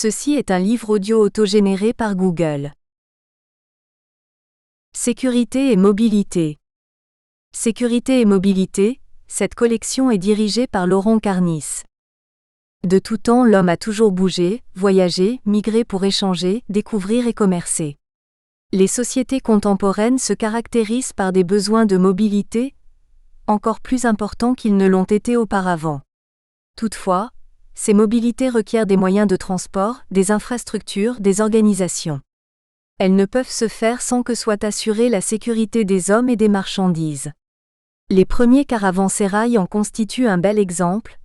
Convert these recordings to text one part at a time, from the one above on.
Ceci est un livre audio autogénéré par Google. Sécurité et mobilité. Sécurité et mobilité, cette collection est dirigée par Laurent Carnis. De tout temps, l'homme a toujours bougé, voyagé, migré pour échanger, découvrir et commercer. Les sociétés contemporaines se caractérisent par des besoins de mobilité, encore plus importants qu'ils ne l'ont été auparavant. Toutefois, ces mobilités requièrent des moyens de transport, des infrastructures, des organisations. Elles ne peuvent se faire sans que soit assurée la sécurité des hommes et des marchandises. Les premiers caravansérails en constituent un bel exemple,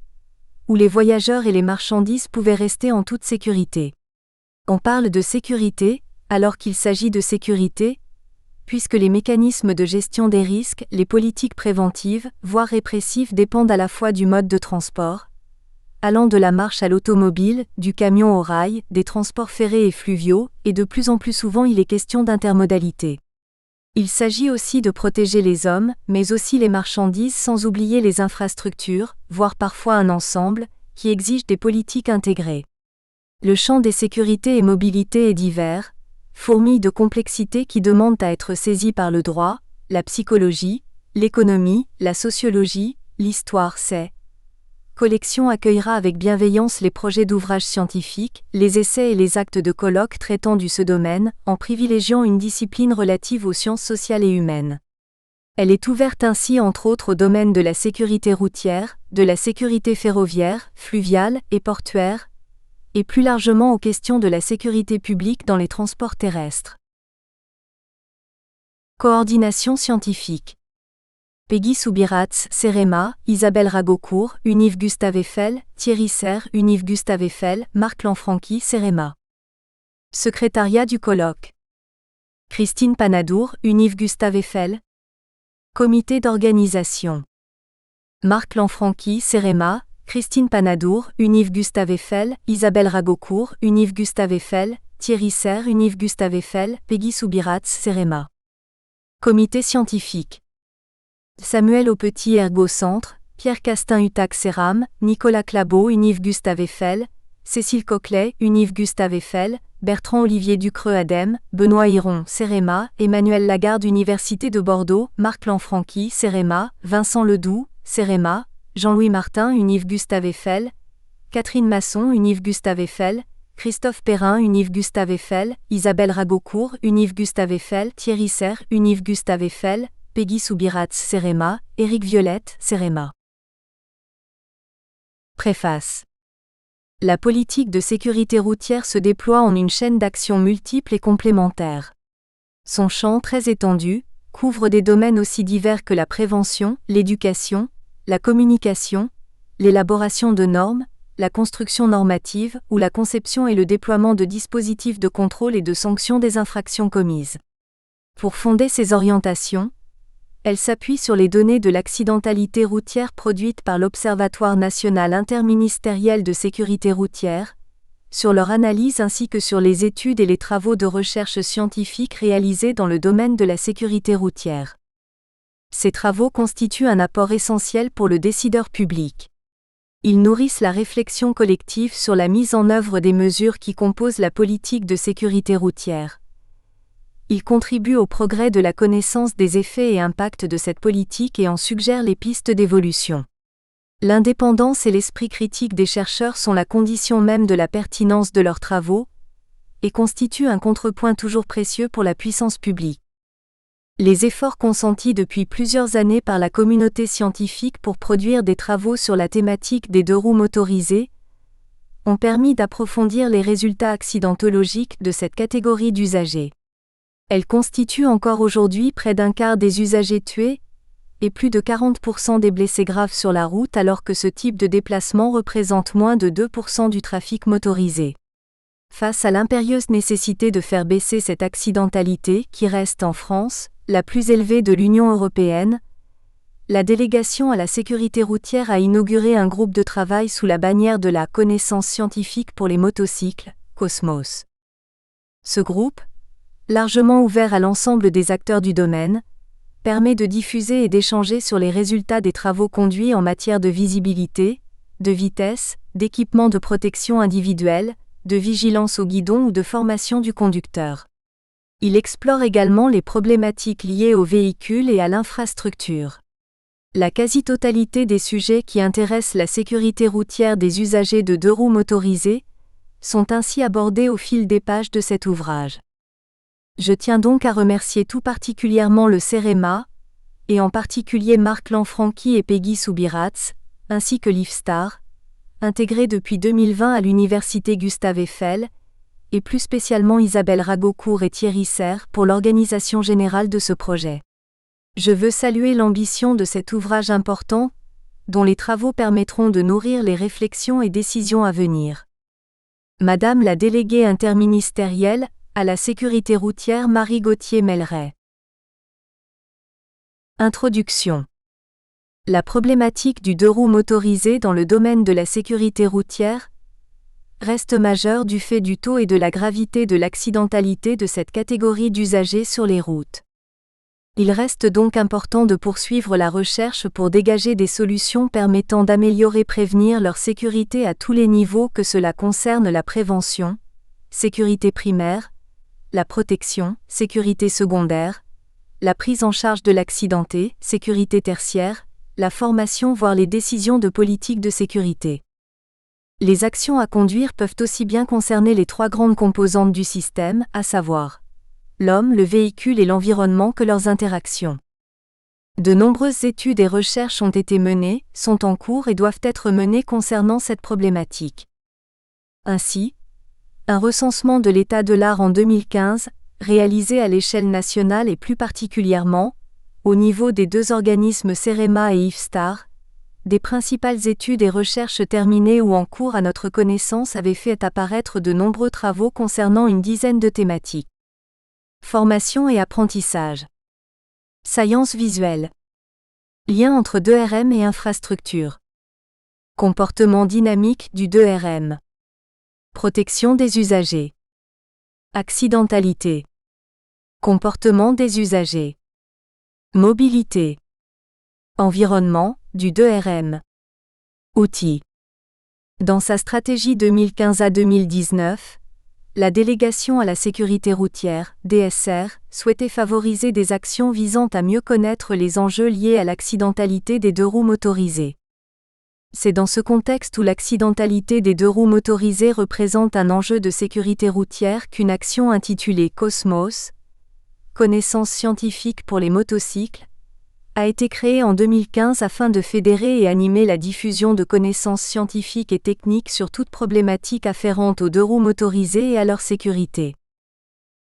où les voyageurs et les marchandises pouvaient rester en toute sécurité. On parle de sécurité, alors qu'il s'agit de sécurité, puisque les mécanismes de gestion des risques, les politiques préventives, voire répressives dépendent à la fois du mode de transport, allant de la marche à l'automobile, du camion au rail, des transports ferrés et fluviaux, et de plus en plus souvent il est question d'intermodalité. Il s'agit aussi de protéger les hommes, mais aussi les marchandises sans oublier les infrastructures, voire parfois un ensemble, qui exige des politiques intégrées. Le champ des sécurités et mobilités est divers, fourmille de complexités qui demandent à être saisies par le droit, la psychologie, l'économie, la sociologie, l'histoire. Cette collection accueillera avec bienveillance les projets d'ouvrages scientifiques, les essais et les actes de colloques traitant de ce domaine, en privilégiant une discipline relative aux sciences sociales et humaines. Elle est ouverte ainsi entre autres au domaine de la sécurité routière, de la sécurité ferroviaire, fluviale et portuaire, et plus largement aux questions de la sécurité publique dans les transports terrestres. Coordination scientifique. Peggy Subirats, CEREMA, Isabelle Ragocourt, Univ Gustave Eiffel, Thierry Serre, Univ Gustave Eiffel, Marc Lanfranchi, CEREMA. Secrétariat du colloque. Christine Panadour, Univ Gustave Eiffel. Comité d'organisation. Marc Lanfranchi, CEREMA, Christine Panadour, Univ Gustave Eiffel, Isabelle Ragocourt, Univ Gustave Eiffel, Thierry Serre, Univ Gustave Eiffel, Peggy Subirats, CEREMA. Comité scientifique. Samuel Aupetit Ergo Centre, Pierre Castin UTAC CERAM, Nicolas Clabaud Univ Gustave Eiffel, Cécile Coquelet Univ Gustave Eiffel, Bertrand Olivier Ducreux ADEME, Benoît Hiron CEREMA, Emmanuel Lagarde Université de Bordeaux, Marc Lanfranchi CEREMA, Vincent Ledoux CEREMA, Jean-Louis Martin Univ Gustave Eiffel, Catherine Masson Univ Gustave Eiffel, Christophe Perrin Univ Gustave Eiffel, Isabelle Ragocourt Univ Gustave Eiffel, Thierry Serre Univ Gustave Eiffel, Peggy Subirats CEREMA, Éric Violette CEREMA. Préface. La politique de sécurité routière se déploie en une chaîne d'actions multiples et complémentaires. Son champ très étendu couvre des domaines aussi divers que la prévention, l'éducation, la communication, l'élaboration de normes, la construction normative ou la conception et le déploiement de dispositifs de contrôle et de sanction des infractions commises. Pour fonder ces orientations, elle s'appuie sur les données de l'accidentalité routière produites par l'Observatoire national interministériel de sécurité routière, sur leur analyse ainsi que sur les études et les travaux de recherche scientifique réalisés dans le domaine de la sécurité routière. Ces travaux constituent un apport essentiel pour le décideur public. Ils nourrissent la réflexion collective sur la mise en œuvre des mesures qui composent la politique de sécurité routière. Ils contribuent au progrès de la connaissance des effets et impacts de cette politique et en suggèrent les pistes d'évolution. L'indépendance et l'esprit critique des chercheurs sont la condition même de la pertinence de leurs travaux, et constituent un contrepoint toujours précieux pour la puissance publique. Les efforts consentis depuis plusieurs années par la communauté scientifique pour produire des travaux sur la thématique des deux-roues motorisés ont permis d'approfondir les résultats accidentologiques de cette catégorie d'usagers. Elle constitue encore aujourd'hui près d'un quart des usagers tués et plus de 40% des blessés graves sur la route alors que ce type de déplacement représente moins de 2% du trafic motorisé. Face à l'impérieuse nécessité de faire baisser cette accidentalité qui reste en France, la plus élevée de l'Union européenne, la délégation à la sécurité routière a inauguré un groupe de travail sous la bannière de la connaissance scientifique pour les motocycles, Cosmos. Ce groupe, largement ouvert à l'ensemble des acteurs du domaine, permet de diffuser et d'échanger sur les résultats des travaux conduits en matière de visibilité, de vitesse, d'équipement de protection individuelle, de vigilance au guidon ou de formation du conducteur. Il explore également les problématiques liées aux véhicules et à l'infrastructure. La quasi-totalité des sujets qui intéressent la sécurité routière des usagers de deux-roues motorisés sont ainsi abordés au fil des pages de cet ouvrage. Je tiens donc à remercier tout particulièrement le CEREMA, et en particulier Marc Lanfranchi et Peggy Soubirats, ainsi que l'IFSTAR, intégrés depuis 2020 à l'Université Gustave Eiffel, et plus spécialement Isabelle Ragocourt et Thierry Serre pour l'organisation générale de ce projet. Je veux saluer l'ambition de cet ouvrage important, dont les travaux permettront de nourrir les réflexions et décisions à venir. Madame la déléguée interministérielle à la sécurité routière Marie Gauthier-Melleret. Introduction. La problématique du deux-roues motorisé dans le domaine de la sécurité routière reste majeure du fait du taux et de la gravité de l'accidentalité de cette catégorie d'usagers sur les routes. Il reste donc important de poursuivre la recherche pour dégager des solutions permettant d'améliorer et prévenir leur sécurité à tous les niveaux, que cela concerne la prévention, sécurité primaire, la protection, sécurité secondaire, la prise en charge de l'accidenté, sécurité tertiaire, la formation voire les décisions de politique de sécurité. Les actions à conduire peuvent aussi bien concerner les trois grandes composantes du système, à savoir l'homme, le véhicule et l'environnement, que leurs interactions. De nombreuses études et recherches ont été menées, sont en cours et doivent être menées concernant cette problématique. Ainsi, un recensement de l'état de l'art en 2015, réalisé à l'échelle nationale et plus particulièrement, au niveau des deux organismes CEREMA et IFSTAR, des principales études et recherches terminées ou en cours à notre connaissance avaient fait apparaître de nombreux travaux concernant une dizaine de thématiques. Formation et apprentissage. Sciences visuelles. Lien entre 2RM et infrastructure. Comportement dynamique du 2RM. Protection des usagers. Accidentalité. Comportement des usagers. Mobilité. Environnement, du 2RM. Outils. Dans sa stratégie 2015 à 2019, la Délégation à la sécurité routière, DSR, souhaitait favoriser des actions visant à mieux connaître les enjeux liés à l'accidentalité des deux-roues motorisés. C'est dans ce contexte où l'accidentalité des deux-roues motorisés représente un enjeu de sécurité routière qu'une action intitulée Cosmos, connaissances scientifiques pour les motocycles, a été créée en 2015 afin de fédérer et animer la diffusion de connaissances scientifiques et techniques sur toute problématique afférente aux deux-roues motorisés et à leur sécurité.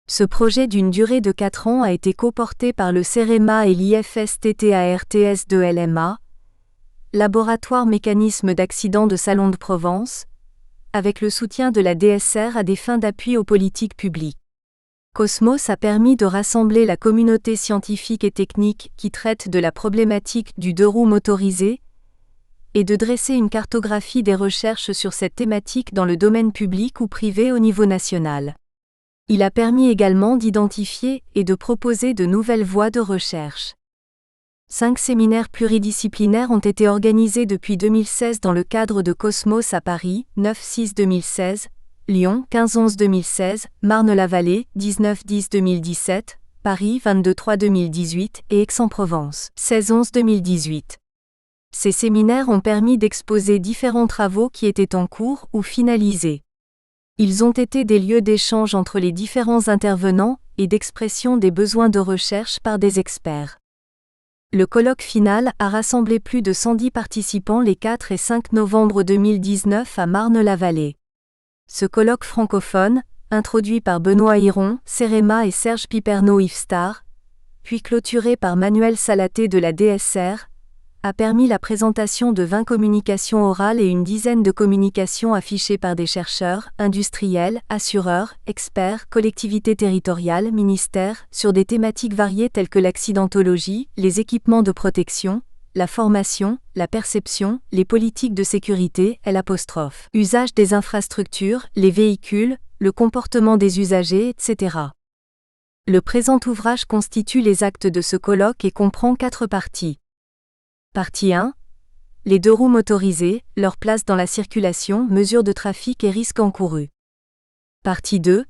Ce projet d'une durée de 4 ans a été coporté par le CEREMA et l'IFSTTARTS de LMA, Laboratoire Mécanisme d'accident de Salon de Provence, avec le soutien de la DSR à des fins d'appui aux politiques publiques. Cosmos a permis de rassembler la communauté scientifique et technique qui traite de la problématique du deux-roues motorisé et de dresser une cartographie des recherches sur cette thématique dans le domaine public ou privé au niveau national. Il a permis également d'identifier et de proposer de nouvelles voies de recherche. 5 séminaires pluridisciplinaires ont été organisés depuis 2016 dans le cadre de Cosmos à Paris, 9-6-2016, Lyon, 15-11-2016, Marne-la-Vallée, 19-10-2017, Paris, 22-3-2018 et Aix-en-Provence, 16-11-2018. Ces séminaires ont permis d'exposer différents travaux qui étaient en cours ou finalisés. Ils ont été des lieux d'échange entre les différents intervenants et d'expression des besoins de recherche par des experts. Le colloque final a rassemblé plus de 110 participants les 4 et 5 novembre 2019 à Marne-la-Vallée. Ce colloque francophone, introduit par Benoît Hiron, CEREMA et Serge Piperno IFSTAR, puis clôturé par Manuel Salaté de la DSR, a permis la présentation de 20 communications orales et une dizaine de communications affichées par des chercheurs, industriels, assureurs, experts, collectivités territoriales, ministères, sur des thématiques variées telles que l'accidentologie, les équipements de protection, la formation, la perception, les politiques de sécurité, usage des infrastructures, les véhicules, le comportement des usagers, etc. Le présent ouvrage constitue les actes de ce colloque et comprend 4 parties. Partie 1. Les deux-roues motorisés, leur place dans la circulation, mesures de trafic et risques encourus. Partie 2.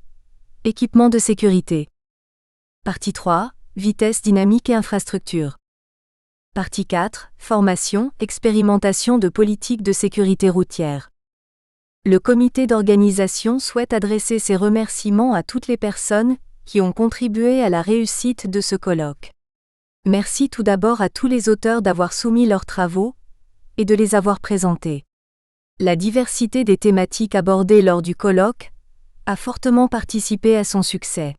Équipement de sécurité. Partie 3. Vitesse dynamique et infrastructure. Partie 4. Formation, expérimentation de politique de sécurité routière. Le comité d'organisation souhaite adresser ses remerciements à toutes les personnes qui ont contribué à la réussite de ce colloque. Merci tout d'abord à tous les auteurs d'avoir soumis leurs travaux et de les avoir présentés. La diversité des thématiques abordées lors du colloque a fortement participé à son succès.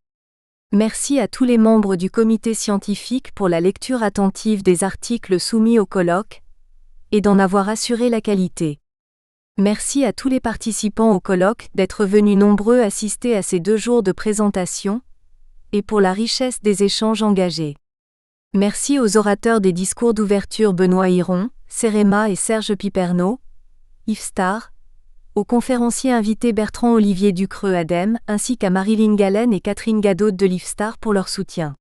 Merci à tous les membres du comité scientifique pour la lecture attentive des articles soumis au colloque et d'en avoir assuré la qualité. Merci à tous les participants au colloque d'être venus nombreux assister à ces 2 jours de présentation et pour la richesse des échanges engagés. Merci aux orateurs des discours d'ouverture Benoît Hiron, Serema et Serge Piperno, IFSTAR, aux conférenciers invités Bertrand-Olivier Ducreux-Adem, ainsi qu'à Marilyn Galen et Catherine Gadot de l'IFSTAR pour leur soutien.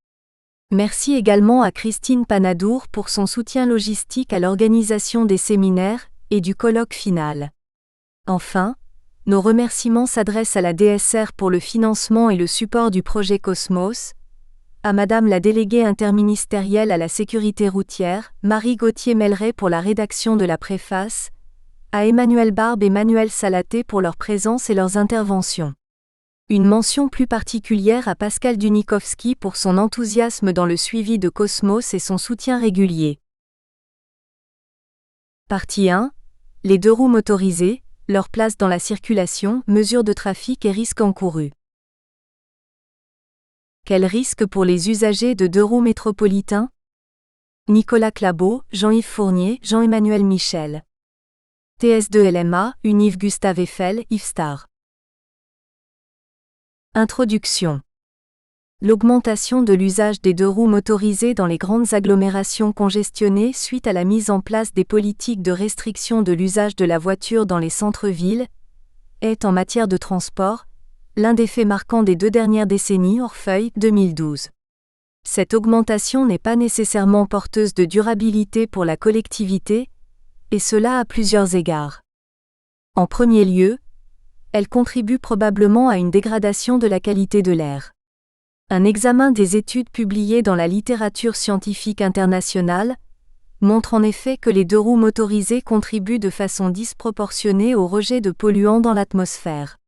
Merci également à Christine Panadour pour son soutien logistique à l'organisation des séminaires et du colloque final. Enfin, nos remerciements s'adressent à la DSR pour le financement et le support du projet Cosmos, à Madame la déléguée interministérielle à la sécurité routière, Marie Gauthier-Melleret pour la rédaction de la préface, à Emmanuel Barbe et Manuel Salaté pour leur présence et leurs interventions. Une mention plus particulière à Pascal Dunikowski pour son enthousiasme dans le suivi de Cosmos et son soutien régulier. Partie 1. Les 2 roues motorisées, leur place dans la circulation, mesures de trafic et risques encourus. Quels risques pour les usagers de 2 roues métropolitains? Nicolas Clabaut, Jean-Yves Fournier, Jean-Emmanuel Michel. TS2LMA, Univ Gustave Eiffel, IFSTAR. Introduction. L'augmentation de l'usage des 2 roues motorisées dans les grandes agglomérations congestionnées suite à la mise en place des politiques de restriction de l'usage de la voiture dans les centres-villes est, en matière de transport, l'un des faits marquants des 2 dernières décennies. Orfeuille, 2012. Cette augmentation n'est pas nécessairement porteuse de durabilité pour la collectivité, et cela à plusieurs égards. En premier lieu, elle contribue probablement à une dégradation de la qualité de l'air. Un examen des études publiées dans la littérature scientifique internationale montre en effet que les 2 roues motorisées contribuent de façon disproportionnée au rejet de polluants dans l'atmosphère.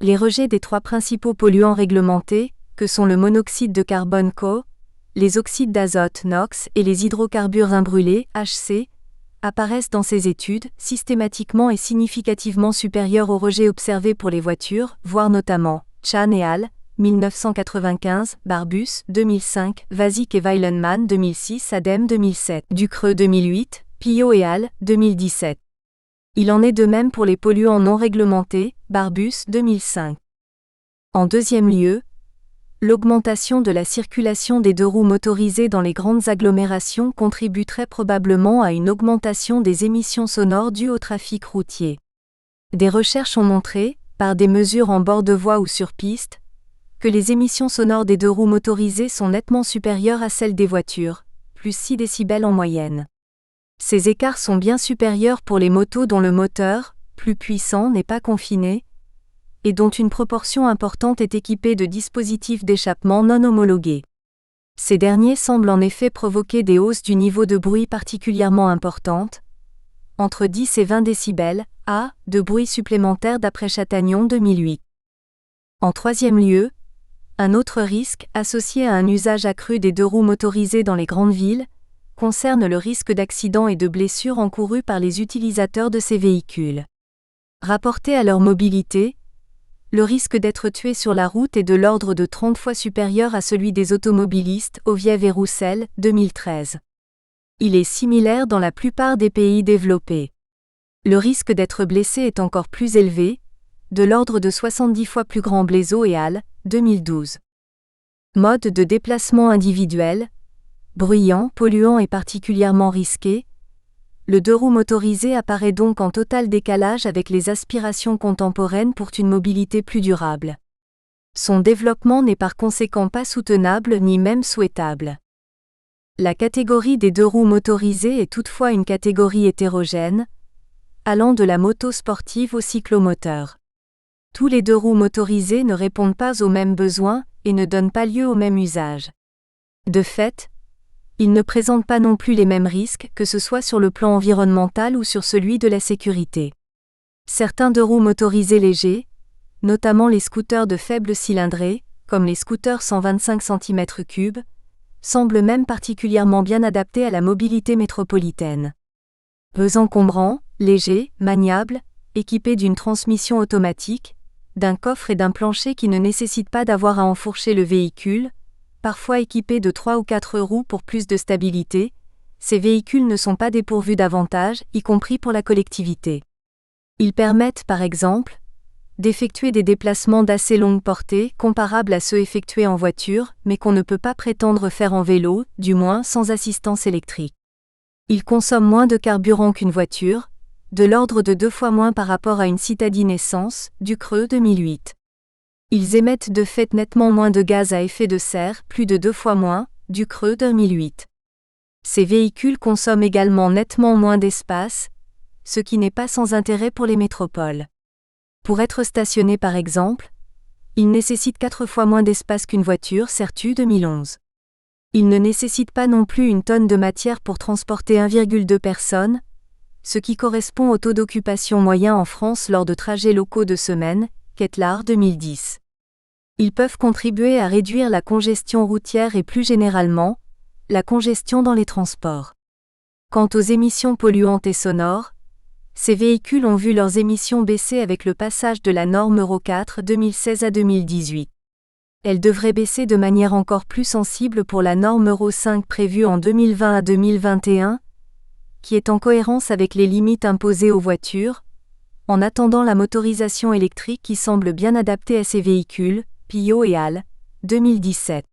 Les rejets des 3 principaux polluants réglementés, que sont le monoxyde de carbone CO, les oxydes d'azote NOx et les hydrocarbures imbrûlés HC, apparaissent dans ces études systématiquement et significativement supérieurs aux rejets observés pour les voitures, voire notamment Chan et al. 1995, Barbus 2005, Vasic et Weilenmann 2006, Adem 2007, Ducreux 2008, Pillot et al. 2017. Il en est de même pour les polluants non réglementés, Barbus 2005. En deuxième lieu, l'augmentation de la circulation des 2 roues motorisées dans les grandes agglomérations contribue très probablement à une augmentation des émissions sonores dues au trafic routier. Des recherches ont montré, par des mesures en bord de voie ou sur piste, que les émissions sonores des 2 roues motorisées sont nettement supérieures à celles des voitures, plus 6 décibels en moyenne. Ces écarts sont bien supérieurs pour les motos dont le moteur, plus puissant, n'est pas confiné, et dont une proportion importante est équipée de dispositifs d'échappement non homologués. Ces derniers semblent en effet provoquer des hausses du niveau de bruit particulièrement importantes, entre 10 et 20 décibels, de bruit supplémentaire d'après Chatagnon 2008. En troisième lieu, un autre risque, associé à un usage accru des 2 roues motorisées dans les grandes villes, concerne le risque d'accidents et de blessures encourus par les utilisateurs de ces véhicules. Rapporté à leur mobilité, le risque d'être tué sur la route est de l'ordre de 30 fois supérieur à celui des automobilistes, Oviev et Roussel, 2013. Il est similaire dans la plupart des pays développés. Le risque d'être blessé est encore plus élevé, de l'ordre de 70 fois plus grand. Blaiseau et al., 2012. Mode de déplacement individuel, bruyant, polluant et particulièrement risqué, le 2 roues motorisé apparaît donc en total décalage avec les aspirations contemporaines pour une mobilité plus durable. Son développement n'est par conséquent pas soutenable ni même souhaitable. La catégorie des 2 roues motorisées est toutefois une catégorie hétérogène, allant de la moto sportive au cyclomoteur. Tous les deux roues motorisés ne répondent pas aux mêmes besoins et ne donnent pas lieu au même usage. De fait, ils ne présentent pas non plus les mêmes risques, que ce soit sur le plan environnemental ou sur celui de la sécurité. Certains deux roues motorisés légers, notamment les scooters de faible cylindrée, comme les scooters 125 cm3, semblent même particulièrement bien adaptés à la mobilité métropolitaine. Peu encombrants, légers, maniables, équipés d'une transmission automatique, d'un coffre et d'un plancher qui ne nécessitent pas d'avoir à enfourcher le véhicule, parfois équipés de 3 ou 4 roues pour plus de stabilité, ces véhicules ne sont pas dépourvus d'avantages, y compris pour la collectivité. Ils permettent, par exemple, d'effectuer des déplacements d'assez longue portée, comparables à ceux effectués en voiture, mais qu'on ne peut pas prétendre faire en vélo, du moins sans assistance électrique. Ils consomment moins de carburant qu'une voiture, de l'ordre de 2 fois moins par rapport à une citadine essence, du Creux 2008. Ils émettent de fait nettement moins de gaz à effet de serre, plus de 2 fois moins, du Creux 2008. Ces véhicules consomment également nettement moins d'espace, ce qui n'est pas sans intérêt pour les métropoles. Pour être stationné par exemple, ils nécessitent 4 fois moins d'espace qu'une voiture Certu 2011. Ils ne nécessitent pas non plus une tonne de matière pour transporter 1,2 personnes, ce qui correspond au taux d'occupation moyen en France lors de trajets locaux de semaine, Ketlar 2010. Ils peuvent contribuer à réduire la congestion routière et plus généralement, la congestion dans les transports. Quant aux émissions polluantes et sonores, ces véhicules ont vu leurs émissions baisser avec le passage de la norme Euro 4 2016 à 2018. Elles devraient baisser de manière encore plus sensible pour la norme Euro 5 prévue en 2020 à 2021, qui est en cohérence avec les limites imposées aux voitures, en attendant la motorisation électrique qui semble bien adaptée à ces véhicules, Pio et Al, 2017.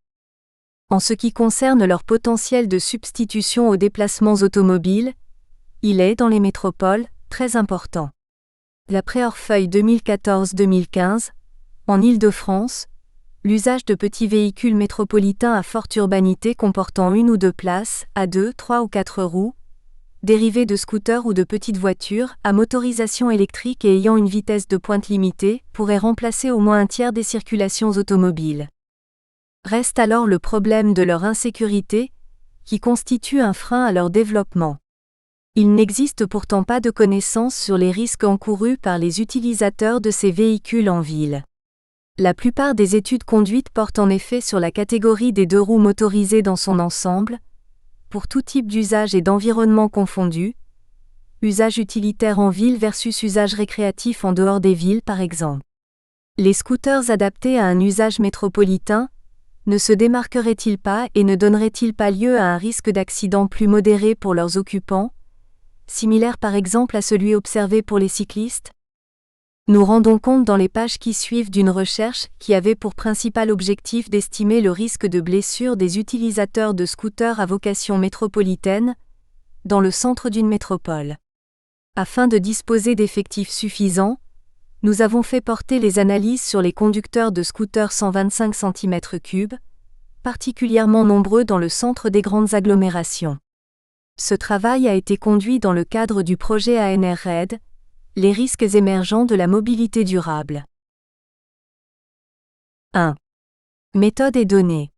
En ce qui concerne leur potentiel de substitution aux déplacements automobiles, il est, dans les métropoles, très important. D'après Orfeuille 2014-2015, en Île-de-France, l'usage de petits véhicules métropolitains à forte urbanité comportant 1 ou 2 places, à 2, 3 ou 4 roues, dérivés de scooters ou de petites voitures, à motorisation électrique et ayant une vitesse de pointe limitée, pourraient remplacer au moins un tiers des circulations automobiles. Reste alors le problème de leur insécurité, qui constitue un frein à leur développement. Il n'existe pourtant pas de connaissances sur les risques encourus par les utilisateurs de ces véhicules en ville. La plupart des études conduites portent en effet sur la catégorie des deux roues motorisées dans son ensemble, pour tout type d'usage et d'environnement confondus, usage utilitaire en ville versus usage récréatif en dehors des villes par exemple. Les scooters adaptés à un usage métropolitain ne se démarqueraient-ils pas et ne donneraient-ils pas lieu à un risque d'accident plus modéré pour leurs occupants, similaire par exemple à celui observé pour les cyclistes? Nous rendons compte dans les pages qui suivent d'une recherche qui avait pour principal objectif d'estimer le risque de blessure des utilisateurs de scooters à vocation métropolitaine, dans le centre d'une métropole. Afin de disposer d'effectifs suffisants, nous avons fait porter les analyses sur les conducteurs de scooters 125 cm3, particulièrement nombreux dans le centre des grandes agglomérations. Ce travail a été conduit dans le cadre du projet ANR-RED, les risques émergents de la mobilité durable. 1. Méthode et données.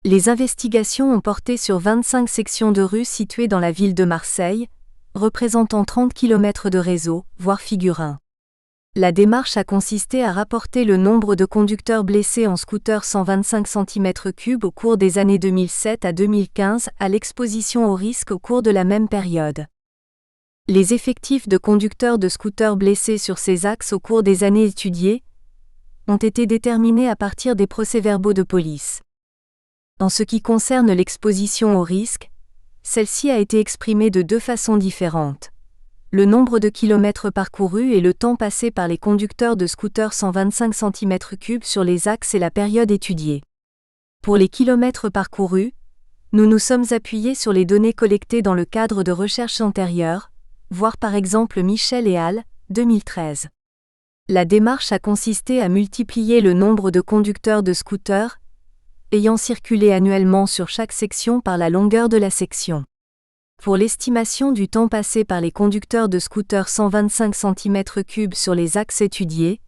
Les investigations ont porté sur 25 sections de rues situées dans la ville de Marseille, représentant 30 km de réseau, voire figure 1. La démarche a consisté à rapporter le nombre de conducteurs blessés en scooter 125 cm3 au cours des années 2007 à 2015 à l'exposition au risque au cours de la même période. Les effectifs de conducteurs de scooters blessés sur ces axes au cours des années étudiées ont été déterminés à partir des procès-verbaux de police. En ce qui concerne l'exposition au risque, celle-ci a été exprimée de 2 façons différentes. Le nombre de kilomètres parcourus et le temps passé par les conducteurs de scooters 125 cm3 sur les axes et la période étudiée. Pour les kilomètres parcourus, nous nous sommes appuyés sur les données collectées dans le cadre de recherches antérieures, voir par exemple Michel et Al, 2013. La démarche a consisté à multiplier le nombre de conducteurs de scooters ayant circulé annuellement sur chaque section par la longueur de la section. Pour l'estimation du temps passé par les conducteurs de scooters 125 cm3 sur les axes étudiés,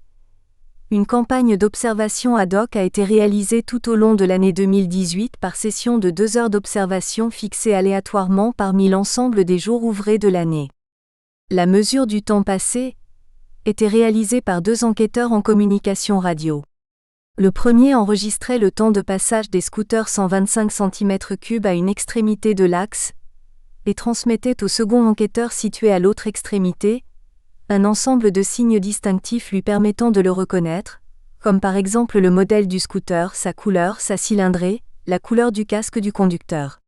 Une campagne d'observation ad hoc a été réalisée tout au long de l'année 2018 par session de 2 heures d'observation fixées aléatoirement parmi l'ensemble des jours ouvrés de l'année. La mesure du temps passé était réalisée par 2 enquêteurs en communication radio. Le premier enregistrait le temps de passage des scooters 125 cm3 à une extrémité de l'axe et transmettait au second enquêteur situé à l'autre extrémité un ensemble de signes distinctifs lui permettant de le reconnaître, comme par exemple le modèle du scooter, sa couleur, sa cylindrée, la couleur du casque du conducteur.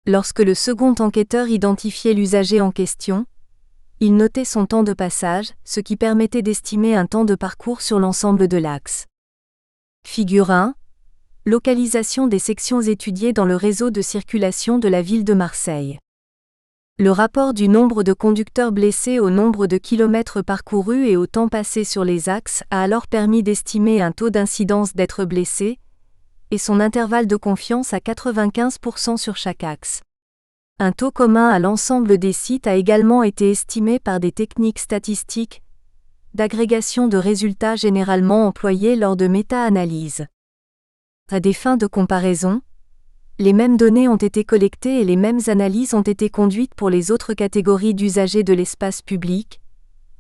Lorsque le second enquêteur identifiait l'usager en question, il notait son temps de passage, ce qui permettait d'estimer un temps de parcours sur l'ensemble de l'axe. Figure 1. Localisation des sections étudiées dans le réseau de circulation de la ville de Marseille. Le rapport du nombre de conducteurs blessés au nombre de kilomètres parcourus et au temps passé sur les axes a alors permis d'estimer un taux d'incidence d'être blessé et son intervalle de confiance à 95% sur chaque axe. Un taux commun à l'ensemble des sites a également été estimé par des techniques statistiques d'agrégation de résultats généralement employées lors de méta-analyses. À des fins de comparaison, les mêmes données ont été collectées et les mêmes analyses ont été conduites pour les autres catégories d'usagers de l'espace public,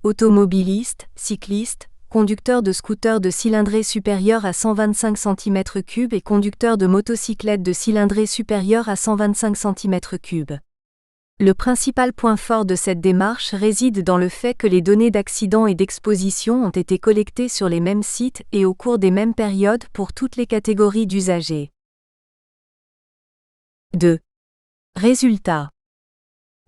automobilistes, cyclistes, conducteurs de scooters de cylindrée supérieure à 125 cm3 et conducteurs de motocyclettes de cylindrée supérieure à 125 cm3. Le principal point fort de cette démarche réside dans le fait que les données d'accidents et d'exposition ont été collectées sur les mêmes sites et au cours des mêmes périodes pour toutes les catégories d'usagers. 2. Résultats.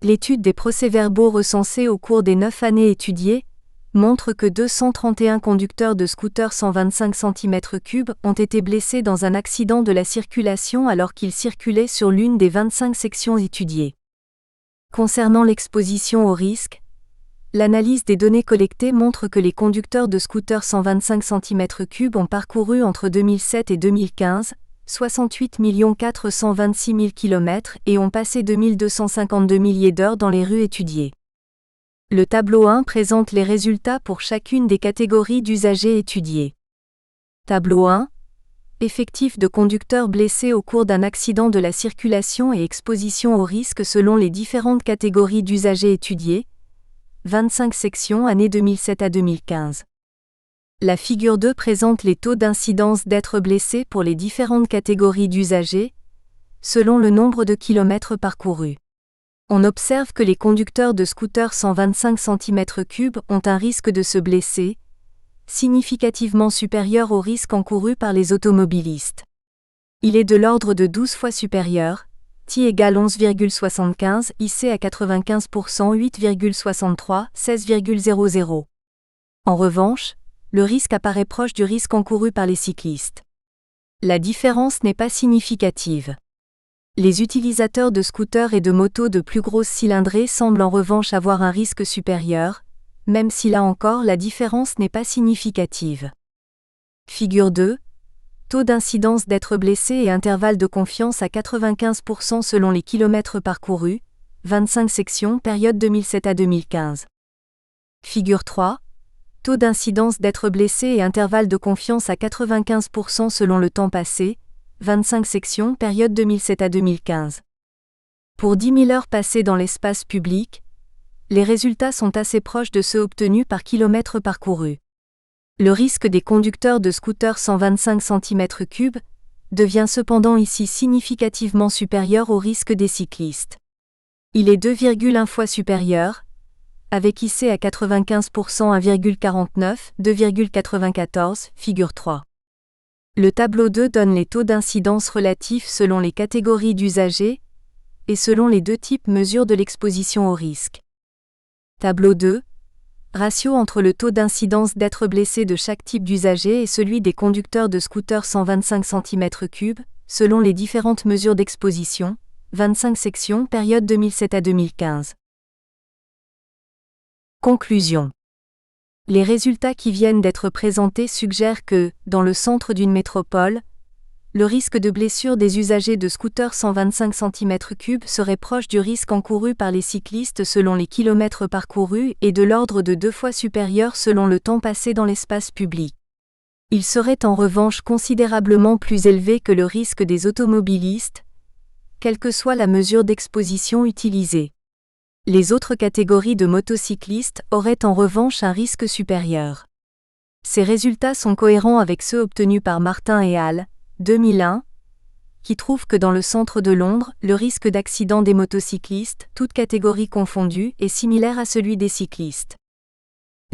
L'étude des procès-verbaux recensés au cours des 9 années étudiées montre que 231 conducteurs de scooters 125 cm3 ont été blessés dans un accident de la circulation alors qu'ils circulaient sur l'une des 25 sections étudiées. Concernant l'exposition au risque, l'analyse des données collectées montre que les conducteurs de scooters 125 cm3 ont parcouru entre 2007 et 2015 68 426 000 km et ont passé 2252 milliers d'heures dans les rues étudiées. Le tableau 1 présente les résultats pour chacune des catégories d'usagers étudiés. Tableau 1. Effectif de conducteurs blessés au cours d'un accident de la circulation et exposition au risque selon les différentes catégories d'usagers étudiés. 25 sections années 2007 à 2015. La figure 2 présente les taux d'incidence d'être blessés pour les différentes catégories d'usagers, selon le nombre de kilomètres parcourus. On observe que les conducteurs de scooters 125 cm3 ont un risque de se blesser, significativement supérieur au risque encouru par les automobilistes. Il est de l'ordre de 12 fois supérieur, T égale 11,75, IC à 95%, 8,63, 16,00. En revanche, le risque apparaît proche du risque encouru par les cyclistes. La différence n'est pas significative. Les utilisateurs de scooters et de motos de plus grosse cylindrée semblent en revanche avoir un risque supérieur, même si là encore la différence n'est pas significative. Figure 2. Taux d'incidence d'être blessé et intervalle de confiance à 95% selon les kilomètres parcourus, 25 sections, période 2007 à 2015. Figure 3. Taux d'incidence d'être blessé et intervalle de confiance à 95% selon le temps passé, 25 sections, période 2007 à 2015. Pour 10 000 heures passées dans l'espace public, les résultats sont assez proches de ceux obtenus par kilomètre parcouru. Le risque des conducteurs de scooters 125 cm3 devient cependant ici significativement supérieur au risque des cyclistes. Il est 2,1 fois supérieur, avec IC à 95%, 1,49, 2,94, figure 3. Le tableau 2 donne les taux d'incidence relatifs selon les catégories d'usagers et selon les deux types mesures de l'exposition au risque. Tableau 2. Ratio entre le taux d'incidence d'être blessé de chaque type d'usager et celui des conducteurs de scooters 125 cm3, selon les différentes mesures d'exposition, 25 sections, période 2007 à 2015. Conclusion. Les résultats qui viennent d'être présentés suggèrent que, dans le centre d'une métropole, le risque de blessure des usagers de scooters 125 cm3 serait proche du risque encouru par les cyclistes selon les kilomètres parcourus et de l'ordre de 2 fois supérieur selon le temps passé dans l'espace public. Il serait en revanche considérablement plus élevé que le risque des automobilistes, quelle que soit la mesure d'exposition utilisée. Les autres catégories de motocyclistes auraient en revanche un risque supérieur. Ces résultats sont cohérents avec ceux obtenus par Martin et al. 2001, qui trouvent que dans le centre de Londres, le risque d'accident des motocyclistes, toutes catégories confondues, est similaire à celui des cyclistes.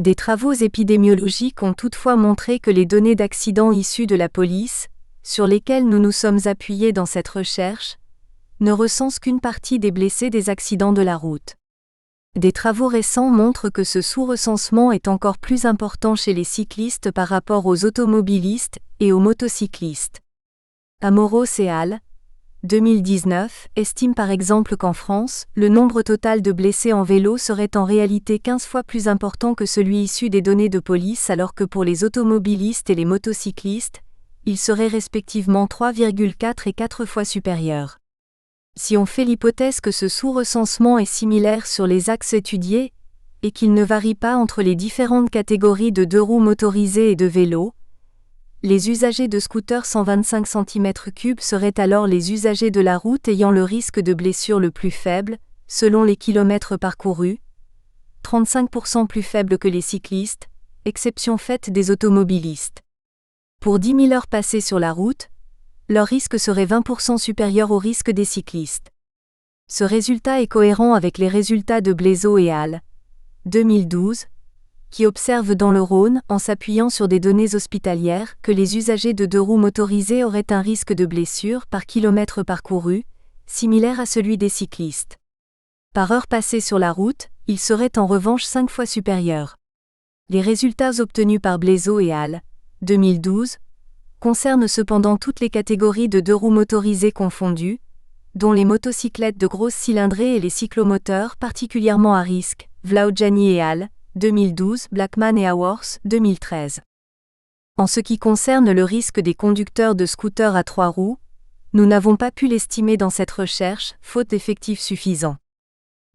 Des travaux épidémiologiques ont toutefois montré que les données d'accidents issues de la police, sur lesquelles nous nous sommes appuyés dans cette recherche, ne recensent qu'une partie des blessés des accidents de la route. Des travaux récents montrent que ce sous-recensement est encore plus important chez les cyclistes par rapport aux automobilistes et aux motocyclistes. Amoros et al. 2019 estime par exemple qu'en France, le nombre total de blessés en vélo serait en réalité 15 fois plus important que celui issu des données de police, alors que pour les automobilistes et les motocyclistes, il serait respectivement 3,4 et 4 fois supérieur. Si on fait l'hypothèse que ce sous-recensement est similaire sur les axes étudiés, et qu'il ne varie pas entre les différentes catégories de deux-roues motorisés et de vélos, les usagers de scooters 125 cm3 seraient alors les usagers de la route ayant le risque de blessure le plus faible, selon les kilomètres parcourus, 35% plus faible que les cyclistes, exception faite des automobilistes. Pour 10 000 heures passées sur la route, leur risque serait 20% supérieur au risque des cyclistes. Ce résultat est cohérent avec les résultats de Blaiseau et al. 2012, qui observent dans le Rhône, en s'appuyant sur des données hospitalières, que les usagers de deux-roues motorisés auraient un risque de blessure par kilomètre parcouru, similaire à celui des cyclistes. Par heure passée sur la route, il serait en revanche 5 fois supérieur. Les résultats obtenus par Blaiseau et al. 2012 concernent cependant toutes les catégories de deux-roues motorisées confondues, dont les motocyclettes de grosse cylindrée et les cyclomoteurs particulièrement à risque, Vlaudjani et al. 2012, Blackman et Haworth, 2013. En ce qui concerne le risque des conducteurs de scooters à 3 roues, nous n'avons pas pu l'estimer dans cette recherche, faute d'effectifs suffisants.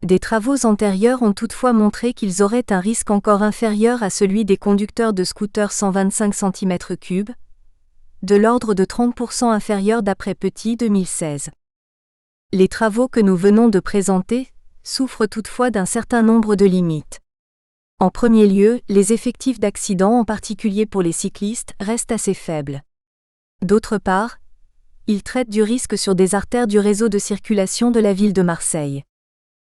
Des travaux antérieurs ont toutefois montré qu'ils auraient un risque encore inférieur à celui des conducteurs de scooters 125 cm3, de l'ordre de 30% inférieur d'après Petit 2016. Les travaux que nous venons de présenter souffrent toutefois d'un certain nombre de limites. En premier lieu, les effectifs d'accidents, en particulier pour les cyclistes, restent assez faibles. D'autre part, ils traitent du risque sur des artères du réseau de circulation de la ville de Marseille.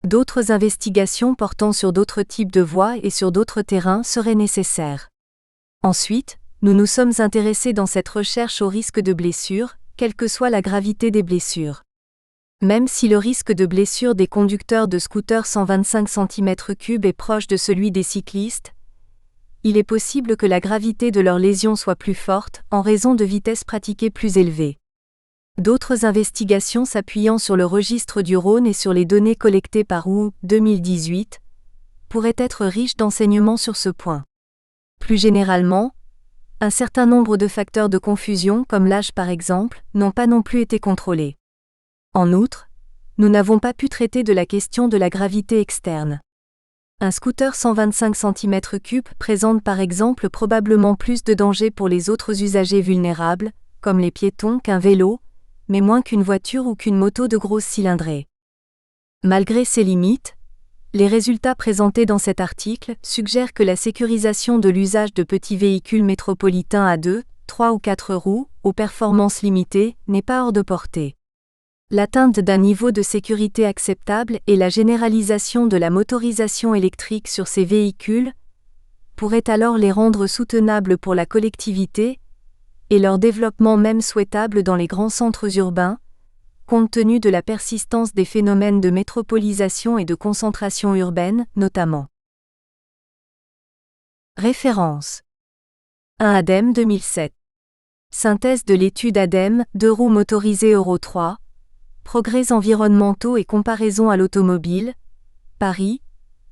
D'autres investigations portant sur d'autres types de voies et sur d'autres terrains seraient nécessaires. Ensuite, nous nous sommes intéressés dans cette recherche au risque de blessure, quelle que soit la gravité des blessures. Même si le risque de blessure des conducteurs de scooters 125 cm3 est proche de celui des cyclistes, il est possible que la gravité de leurs lésions soit plus forte, en raison de vitesses pratiquées plus élevées. D'autres investigations s'appuyant sur le registre du Rhône et sur les données collectées par OU 2018 pourraient être riches d'enseignements sur ce point. Plus généralement, un certain nombre de facteurs de confusion, comme l'âge par exemple, n'ont pas non plus été contrôlés. En outre, nous n'avons pas pu traiter de la question de la gravité externe. Un scooter 125 cm3 présente par exemple probablement plus de danger pour les autres usagers vulnérables, comme les piétons, qu'un vélo, mais moins qu'une voiture ou qu'une moto de grosse cylindrée. Malgré ces limites, les résultats présentés dans cet article suggèrent que la sécurisation de l'usage de petits véhicules métropolitains à 2, 3 ou 4 roues, aux performances limitées, n'est pas hors de portée. L'atteinte d'un niveau de sécurité acceptable et la généralisation de la motorisation électrique sur ces véhicules pourraient alors les rendre soutenables pour la collectivité et leur développement même souhaitable dans les grands centres urbains, compte tenu de la persistance des phénomènes de métropolisation et de concentration urbaine, notamment. Référence 1 ADEME 2007. Synthèse de l'étude ADEME, deux roues motorisées Euro 3. Progrès environnementaux et comparaison à l'automobile, Paris,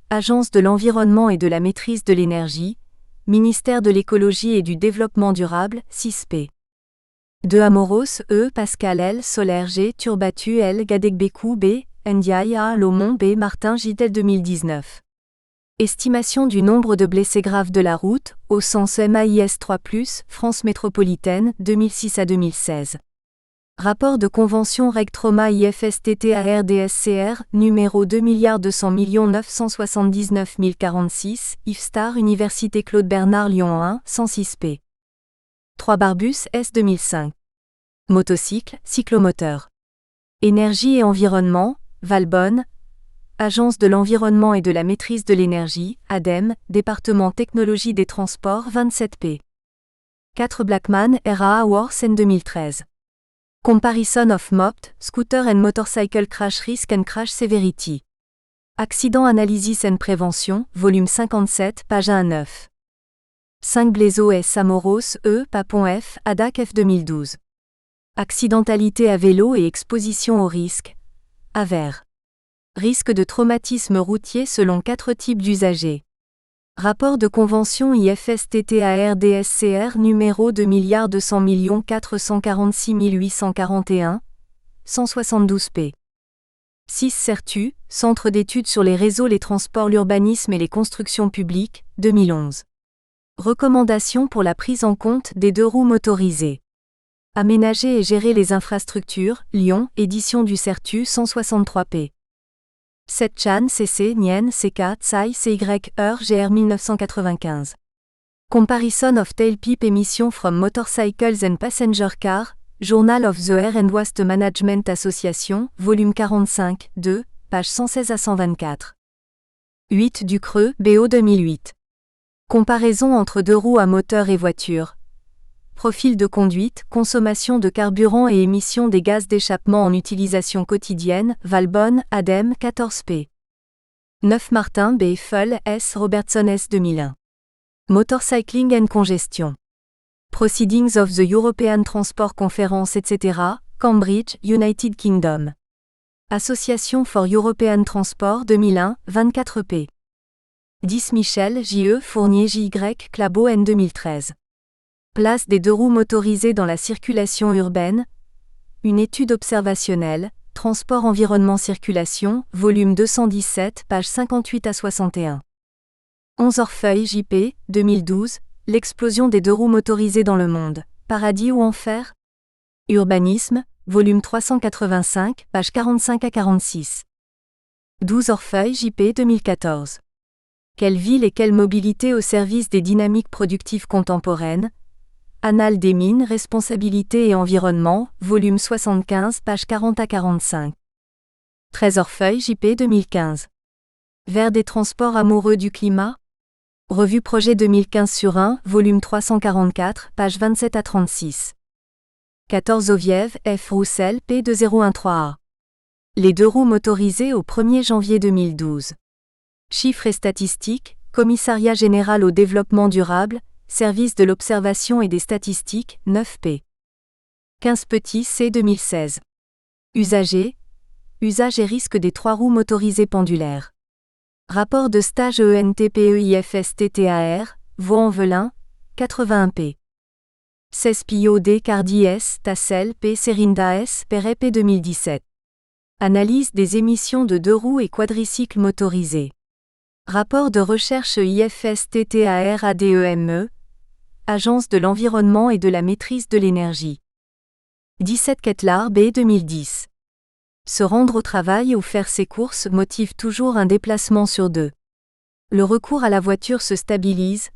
Agence de l'environnement et de la maîtrise de l'énergie, Ministère de l'écologie et du développement durable, CISP. De Amoros, E. Pascal L. Soler G. Turbatu L. Gadegbekou B. Ndiaye A. Lomon B. Martin Gidel 2019. Estimation du nombre de blessés graves de la route, au sens MAIS 3+, France métropolitaine, 2006 à 2016. Rapport de convention Reg Trauma IFSTT-ARDSCR, numéro 2 200 979 046, IFSTAR Université Claude Bernard Lyon 1, 106p. 3 Barbus S 2005. Motocycle, cyclomoteur. Énergie et environnement, Valbonne. Agence de l'environnement et de la maîtrise de l'énergie, ADEME, département technologie des transports 27p. 4 Blackman RA Awards N 2013. Comparison of Mopped, Scooter and Motorcycle Crash Risk and Crash Severity. Accident Analysis and Prévention, volume 57, page 1-9. 5 Blaiseau S. Samoros, E. Papon F. ADAC F 2012. Accidentalité à vélo et exposition au risque. AVER. Risque de traumatisme routier selon 4 types d'usagers. Rapport de convention IFSTT-ARDSCR numéro 2 200 446 841, 172p. 6 CERTU, Centre d'études sur les réseaux, les transports, l'urbanisme et les constructions publiques, 2011. Recommandations pour la prise en compte des 2 roues motorisées. Aménager et gérer les infrastructures, Lyon, édition du CERTU 163p. 7 Chan CC Nien CK Tsai CY GR 1995. Comparison of Tailpipe Emission from Motorcycles and Passenger Car, Journal of the Air and Waste Management Association, volume 45, 2, page 116 à 124. 8 Ducreux, BO 2008. Comparaison entre 2 roues à moteur et voiture. Profil de conduite, consommation de carburant et émissions des gaz d'échappement en utilisation quotidienne, Valbonne, ADEME 14p. 9 Martin B. Full S. Robertson S. 2001. Motorcycling and Congestion. Proceedings of the European Transport Conference etc., Cambridge, United Kingdom. Association for European Transport 2001, 24p. 10 Michel J.E. Fournier J.Y. Clabot N 2013. Place des 2 roues motorisées dans la circulation urbaine. Une étude observationnelle, Transport Environnement Circulation, volume 217, page 58 à 61. 11 Orfeuille J.P., 2012, L'explosion des 2 roues motorisées dans le monde, paradis ou enfer? Urbanisme, volume 385, page 45 à 46. 12 Orfeuille J.P. 2014. Quelle ville et quelle mobilité au service des dynamiques productives contemporaines? Annales des mines, responsabilité et environnement, volume 75, page 40 à 45. 13 Orfeuille J.P. 2015. Vers des transports amoureux du climat? Revue Projet 2015/1, volume 344, page 27 à 36. 14 Oviev, F. Roussel, P. 2013a. Les 2 roues motorisées au 1er janvier 2012. Chiffres et statistiques, Commissariat général au développement durable, Service de l'observation et des statistiques, 9p. 15 Petit C 2016. Usagers. Usage et risque des 3 roues motorisées pendulaires. Rapport de stage ENTPEIFSTTAR, Vaux-en-Velin, 81p. 16 Pio D Cardi S, Tassel P. Serinda S. Perret P 2017. Analyse des émissions de 2 roues et quadricycles motorisés. Rapport de recherche IFSTTAR-ADEME, Agence de l'environnement et de la maîtrise de l'énergie. 17 Ketlar B 2010. Se rendre au travail ou faire ses courses motive toujours un déplacement sur 2. Le recours à la voiture se stabilise.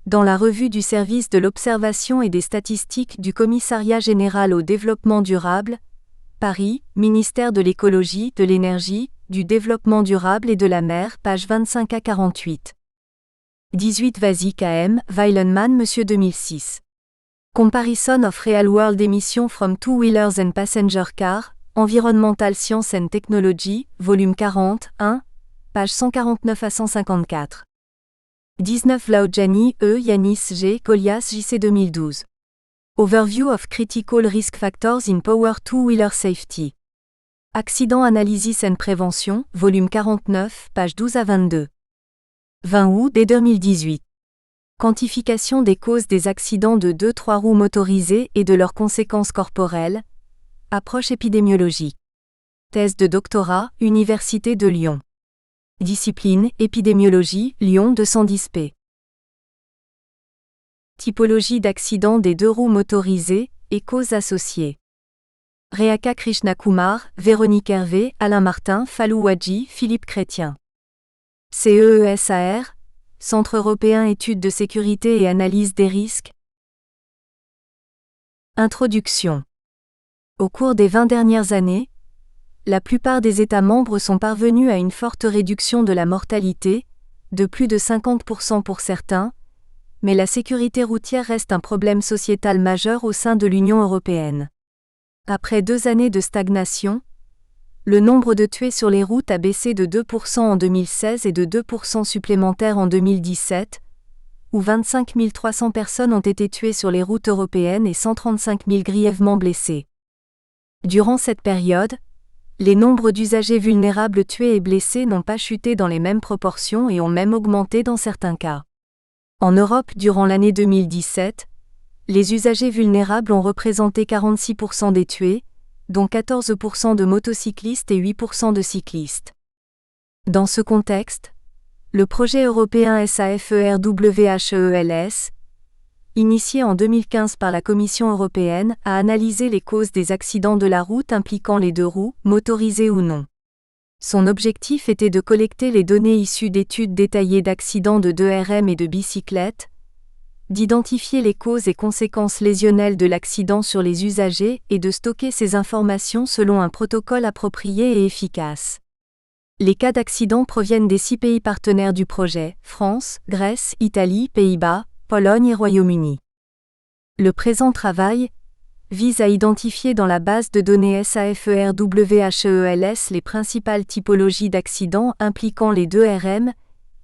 Dans la revue du service de l'observation et des statistiques du Commissariat général au développement durable, Paris, ministère de l'écologie, de l'énergie, du développement durable et de la mer, page 25 à 48. 18 Vasy KM, Weilenmann Monsieur 2006. Comparison of Real World Emission from Two-Wheelers and Passenger Car, Environmental Science and Technology, volume 40, 1, page 149 à 154. 19 Laudjani, E. Yanis G. Golias JC 2012. Overview of Critical Risk Factors in Power Two-Wheeler Safety. Accident Analysis and Prévention, volume 49, page 12 à 22. 20 août dès 2018. Quantification des causes des accidents de 2-3 roues motorisées et de leurs conséquences corporelles. Approche épidémiologique. Thèse de doctorat, Université de Lyon. Discipline, épidémiologie, Lyon 210p. Typologie d'accident des deux roues motorisées et causes associées. Réaka Krishnakumar, Véronique Hervé, Alain Martin, Falou Wadji, Philippe Chrétien. CEESAR, Centre européen études de sécurité et analyse des risques. Introduction. Au cours des 20 dernières années, la plupart des États membres sont parvenus à une forte réduction de la mortalité, de plus de 50% pour certains, mais la sécurité routière reste un problème sociétal majeur au sein de l'Union européenne. Après 2 années de stagnation, le nombre de tués sur les routes a baissé de 2% en 2016 et de 2% supplémentaires en 2017, où 25 300 personnes ont été tuées sur les routes européennes et 135 000 grièvement blessées. Durant cette période, les nombres d'usagers vulnérables tués et blessés n'ont pas chuté dans les mêmes proportions et ont même augmenté dans certains cas. En Europe, durant l'année 2017, les usagers vulnérables ont représenté 46% des tués, dont 14% de motocyclistes et 8% de cyclistes. Dans ce contexte, le projet européen SAFER-WHELS, initié en 2015 par la Commission européenne, a analysé les causes des accidents de la route impliquant les deux roues, motorisées ou non. Son objectif était de collecter les données issues d'études détaillées d'accidents de 2RM et de bicyclettes, d'identifier les causes et conséquences lésionnelles de l'accident sur les usagers et de stocker ces informations selon un protocole approprié et efficace. Les cas d'accidents proviennent des 6 pays partenaires du projet, France, Grèce, Italie, Pays-Bas, Pologne et Royaume-Uni. Le présent travail vise à identifier dans la base de données SAFER-WHELS les principales typologies d'accidents impliquant les 2RM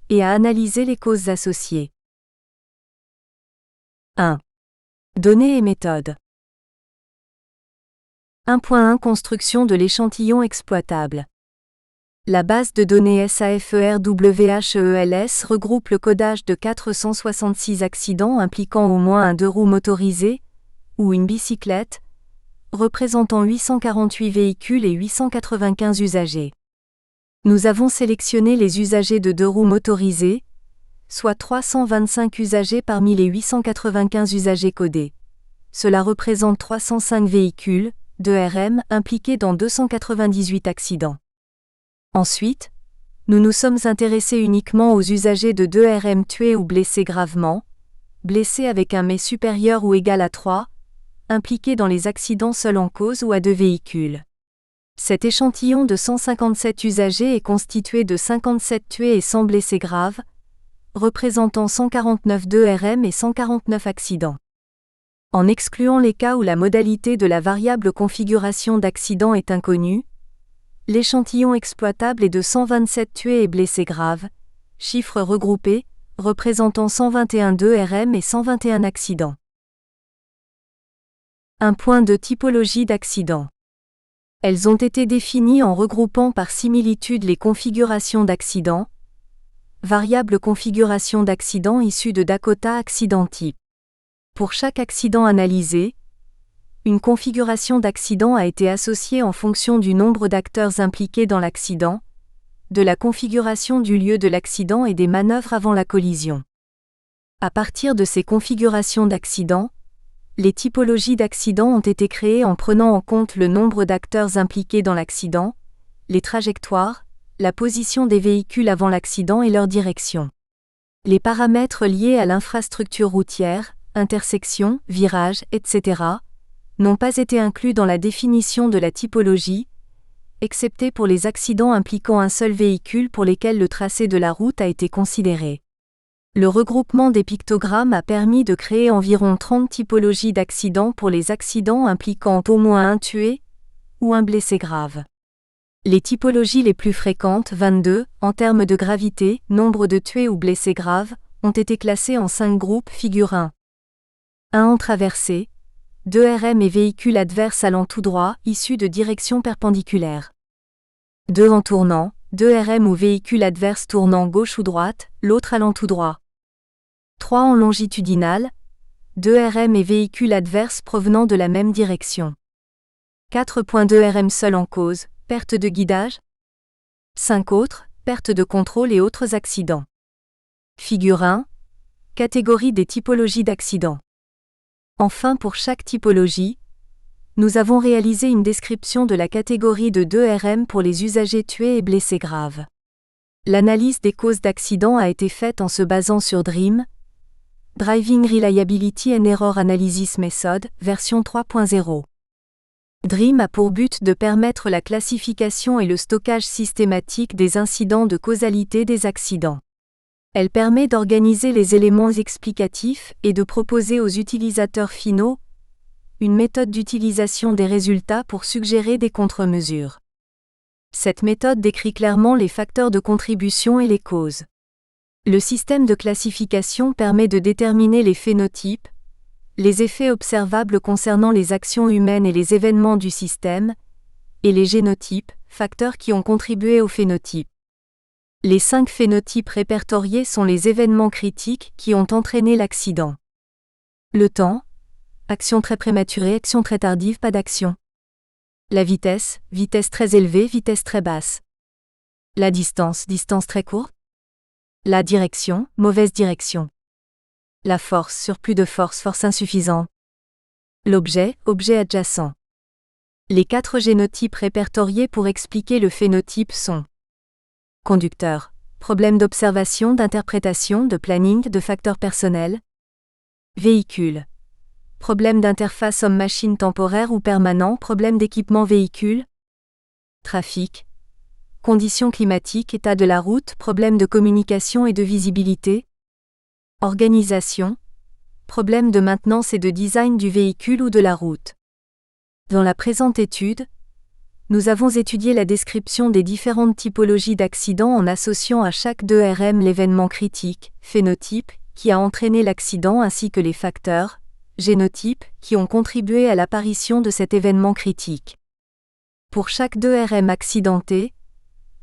et à analyser les causes associées. 1. Données et méthodes. 1.1 Construction de l'échantillon exploitable. La base de données SAFER-WHELS regroupe le codage de 466 accidents impliquant au moins un deux roues motorisé ou une bicyclette, représentant 848 véhicules et 895 usagers. Nous avons sélectionné les usagers de deux roues motorisés, soit 325 usagers parmi les 895 usagers codés. Cela représente 305 véhicules, 2RM, impliqués dans 298 accidents. Ensuite, nous nous sommes intéressés uniquement aux usagers de 2RM tués ou blessés gravement, blessés avec un mets supérieur ou égal à 3, impliqués dans les accidents seuls en cause ou à deux véhicules. Cet échantillon de 157 usagers est constitué de 57 tués et 100 blessés graves, représentant 149 2RM et 149 accidents. En excluant les cas où la modalité de la variable configuration d'accident est inconnue, l'échantillon exploitable est de 127 tués et blessés graves, chiffres regroupés, représentant 121 2RM et 121 accidents. 1.2 Typologie d'accidents. Elles ont été définies en regroupant par similitude les configurations d'accidents, variable configuration d'accident issue de Dakota Accident Type. Pour chaque accident analysé, une configuration d'accident a été associée en fonction du nombre d'acteurs impliqués dans l'accident, de la configuration du lieu de l'accident et des manœuvres avant la collision. À partir de ces configurations d'accident, les typologies d'accident ont été créées en prenant en compte le nombre d'acteurs impliqués dans l'accident, les trajectoires, la position des véhicules avant l'accident et leur direction. Les paramètres liés à l'infrastructure routière, intersections, virages, etc., n'ont pas été inclus dans la définition de la typologie, excepté pour les accidents impliquant un seul véhicule pour lesquels le tracé de la route a été considéré. Le regroupement des pictogrammes a permis de créer environ 30 typologies d'accidents pour les accidents impliquant au moins un tué ou un blessé grave. Les typologies les plus fréquentes, 22, en termes de gravité, nombre de tués ou blessés graves, ont été classées en 5 groupes. Figure 1. 1 en traversée, 2 RM et véhicules adverses allant tout droit, issus de directions perpendiculaires. 2 en tournant, 2 RM ou véhicules adverses tournant gauche ou droite, l'autre allant tout droit. 3 en longitudinal, 2 RM et véhicules adverses provenant de la même direction. 4.2 RM seul en cause, perte de guidage. 5 autres, perte de contrôle et autres accidents. Figure 1. Catégorie des typologies d'accidents. Enfin, pour chaque typologie, nous avons réalisé une description de la catégorie de 2RM pour les usagers tués et blessés graves. L'analyse des causes d'accidents a été faite en se basant sur DREAM, Driving Reliability and Error Analysis Method, version 3.0. DREAM a pour but de permettre la classification et le stockage systématique des incidents de causalité des accidents. Elle permet d'organiser les éléments explicatifs et de proposer aux utilisateurs finaux une méthode d'utilisation des résultats pour suggérer des contre-mesures. Cette méthode décrit clairement les facteurs de contribution et les causes. Le système de classification permet de déterminer les phénotypes, les effets observables concernant les actions humaines et les événements du système, et les génotypes, facteurs qui ont contribué au phénotype. Les 5 phénotypes répertoriés sont les événements critiques qui ont entraîné l'accident. Le temps, action très prématurée, action très tardive, pas d'action. La vitesse, vitesse très élevée, vitesse très basse. La distance, distance très courte. La direction, mauvaise direction. La force, surplus de force, force insuffisante. L'objet, objet adjacent. Les 4 génotypes répertoriés pour expliquer le phénotype sont conducteur, problème d'observation, d'interprétation, de planning, de facteurs personnels. Véhicule, problème d'interface homme-machine temporaire ou permanent, problème d'équipement véhicule. Trafic, conditions climatiques, état de la route, problème de communication et de visibilité. Organisation, problème de maintenance et de design du véhicule ou de la route. Dans la présente étude, nous avons étudié la description des différentes typologies d'accidents en associant à chaque 2RM l'événement critique, phénotype, qui a entraîné l'accident ainsi que les facteurs, génotypes, qui ont contribué à l'apparition de cet événement critique. Pour chaque 2RM accidenté,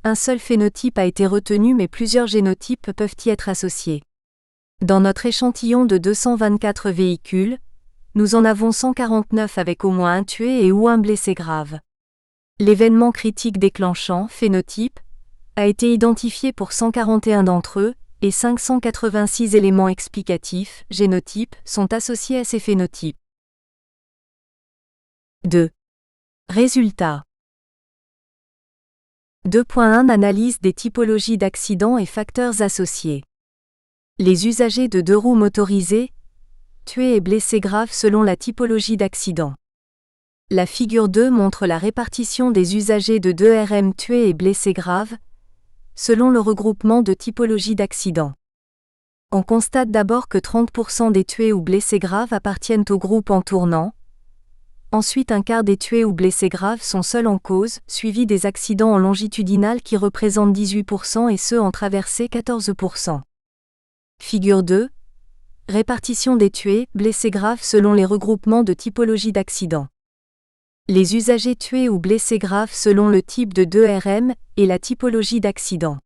un seul phénotype a été retenu mais plusieurs génotypes peuvent y être associés. Dans notre échantillon de 224 véhicules, nous en avons 149 avec au moins un tué et ou un blessé grave. L'événement critique déclenchant, phénotype, a été identifié pour 141 d'entre eux, et 586 éléments explicatifs, génotypes, sont associés à ces phénotypes. 2. Résultats. 2.1 Analyse des typologies d'accidents et facteurs associés. Les usagers de 2 roues motorisées, tués et blessés graves selon la typologie d'accident. La figure 2 montre la répartition des usagers de 2RM tués et blessés graves, selon le regroupement de typologies d'accident. On constate d'abord que 30% des tués ou blessés graves appartiennent au groupe en tournant. Ensuite, un quart des tués ou blessés graves sont seuls en cause, suivi des accidents en longitudinal qui représentent 18% et ceux en traversée 14%. Figure 2. Répartition des tués, blessés graves selon les regroupements de typologies d'accident. Les usagers tués ou blessés graves selon le type de 2RM et la typologie d'accident.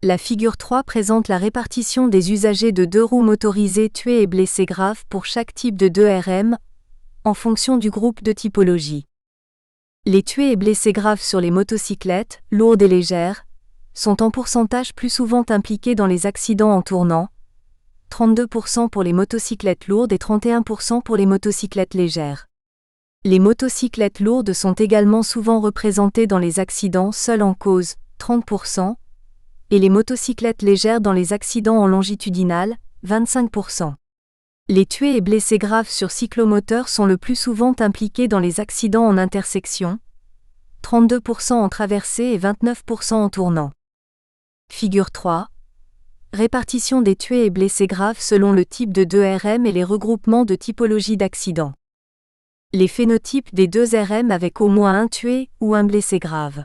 La figure 3 présente la répartition des usagers de 2 roues motorisées tués et blessés graves pour chaque type de 2RM, en fonction du groupe de typologie. Les tués et blessés graves sur les motocyclettes, lourdes et légères, sont en pourcentage plus souvent impliqués dans les accidents en tournant, 32% pour les motocyclettes lourdes et 31% pour les motocyclettes légères. Les motocyclettes lourdes sont également souvent représentées dans les accidents seuls en cause, 30%, et les motocyclettes légères dans les accidents en longitudinal, 25%. Les tués et blessés graves sur cyclomoteurs sont le plus souvent impliqués dans les accidents en intersection, 32% en traversée et 29% en tournant. Figure 3. Répartition des tués et blessés graves selon le type de 2RM et les regroupements de typologie d'accident. Les phénotypes des 2RM avec au moins un tué ou un blessé grave.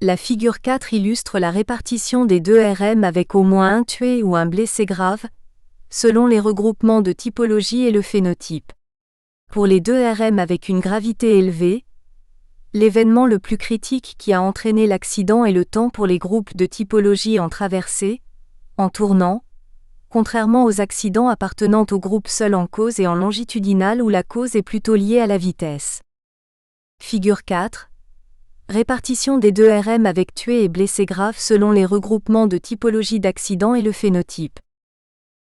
La figure 4 illustre la répartition des 2RM avec au moins un tué ou un blessé grave, selon les regroupements de typologie et le phénotype. Pour les 2RM avec une gravité élevée, l'événement le plus critique qui a entraîné l'accident est le temps pour les groupes de typologie en traversée, en tournant, contrairement aux accidents appartenant au groupe seul en cause et en longitudinal où la cause est plutôt liée à la vitesse. Figure 4. Répartition des 2 RM avec tués et blessés graves selon les regroupements de typologie d'accident et le phénotype.